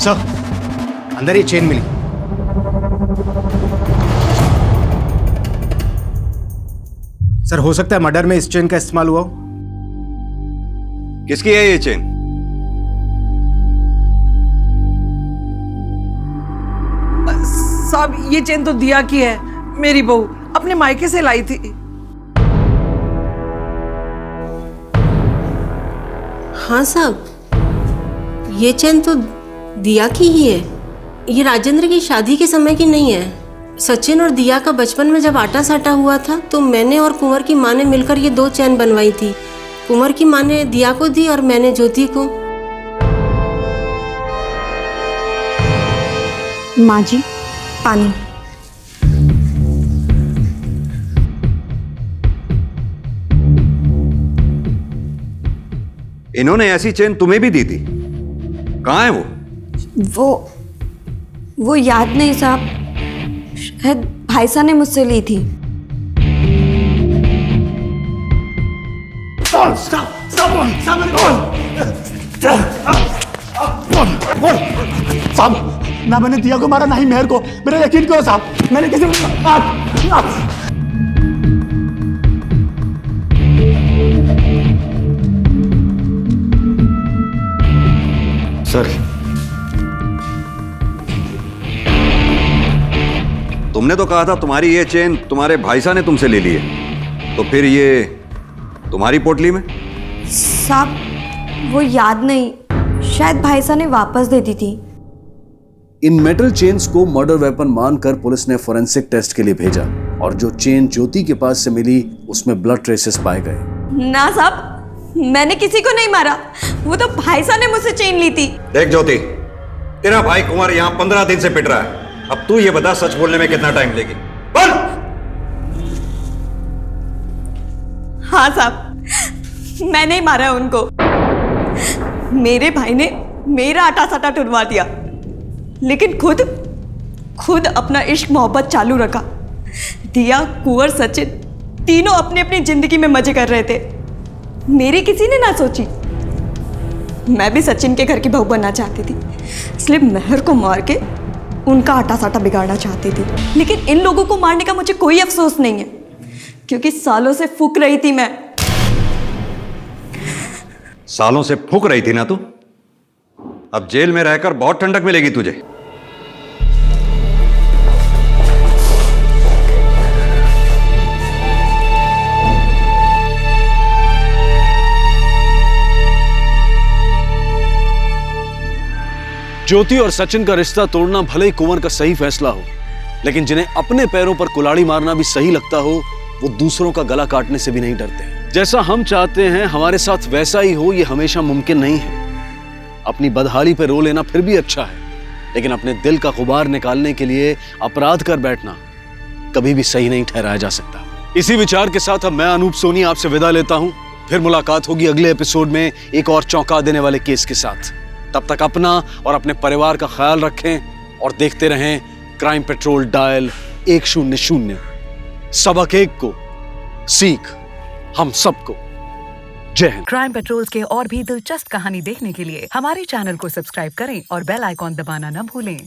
सर, अंदर ये चेन मिली। सर, हो सकता है मर्डर में इस चेन का इस्तेमाल हुआ हो।
किसकी है ये चेन?
साहब ये चेन तो दिया की है, मेरी बहू अपने मायके से लाई थी।
हाँ साहब, ये चेन तो दिया की ही है। ये राजेंद्र की शादी के समय की नहीं है। सचिन और दिया का बचपन में जब आटा साटा हुआ था तो मैंने और कुंवर की माँ ने मिलकर ये 2 चैन बनवाई थी। कुंवर की माँ ने दिया को दी और मैंने ज्योति को।
माँ जी, पानी।
इन्होंने ऐसी चेन तुम्हें भी दी थी? कहाँ है वो?
वो याद नहीं साहब, शायद भाई साहब ने मुझसे ली थी।
साहब, ना मैंने दिया को मारा ना ही मेहर को। मेरा यकीन करो साहब, मैंने किसी
सर, तुमने तो कहा था तुम्हारी ये चेन तुम्हारे भाई साहब ने तुमसे ले ली है, तो फिर ये तुम्हारी पोटली में?
साहब वो याद नहीं, शायद भाई साहब ने वापस दे दी थी।
इन मेटल चेन्स को मर्डर वेपन मानकर पुलिस ने फोरेंसिक टेस्ट के लिए भेजा और जो चेन ज्योति के पास से मिली उसमें ब्लड ट्रेसेस पाए गए।
ना साहब, मैंने किसी को नहीं मारा, वो तो भाई साहब ने मुझसे चेन ली थी।
देख ज्योति, तेरा भाई कुंवर यहाँ 15 दिन से पिट रहा है। अब तू ये बता, सच बोलने में कितना टाइम लेगी? बोल।
हाँ साहब, मैंने ही मारा है उनको। मेरे भाई ने मेरा आटा साटा टुरवा दिया, लेकिन खुद अपना इश्क मोहब्बत चालू रखा। दिया, कुंवर, सचिन तीनों अपनी अपनी जिंदगी में मजे कर रहे थे। मेरी किसी ने ना सोची। मैं भी सचिन के घर की बहू बनना चाहती थी, इसलिए मेहर को मार के उनका आटा साटा बिगाड़ना चाहती थी। लेकिन इन लोगों को मारने का मुझे कोई अफसोस नहीं है, क्योंकि सालों से फूक रही थी मैं।
सालों से फूक रही थी ना तू? अब जेल में रहकर बहुत ठंडक मिलेगी तुझे।
ज्योति और सचिन का रिश्ता तोड़ना भले ही कुंवर का सही फैसला हो, लेकिन जिन्हें अपने पैरों पर कुल्हाड़ी मारना भी सही लगता हो, वो दूसरों का गला काटने से भी नहीं डरते। जैसा हम चाहते हैं हमारे साथ वैसा ही हो, ये हमेशा मुमकिन नहीं है। अपनी बदहाली पे रो लेना फिर भी अच्छा है, लेकिन अपने दिल का गुबार निकालने के लिए अपराध कर बैठना कभी भी सही नहीं ठहराया जा सकता। इसी विचार के साथ अब मैं अनूप सोनी आपसे विदा लेता हूं। फिर मुलाकात होगी अगले एपिसोड में एक और चौंका देने वाले केस के साथ। तब तक अपना और अपने परिवार का ख्याल रखें और देखते रहें क्राइम पेट्रोल डायल 100। सबक एक को, सीख हम सबको। जय हिंद।
क्राइम पेट्रोल्स के और भी दिलचस्प कहानी देखने के लिए हमारे चैनल को सब्सक्राइब करें और बेल आइकॉन दबाना न भूलें।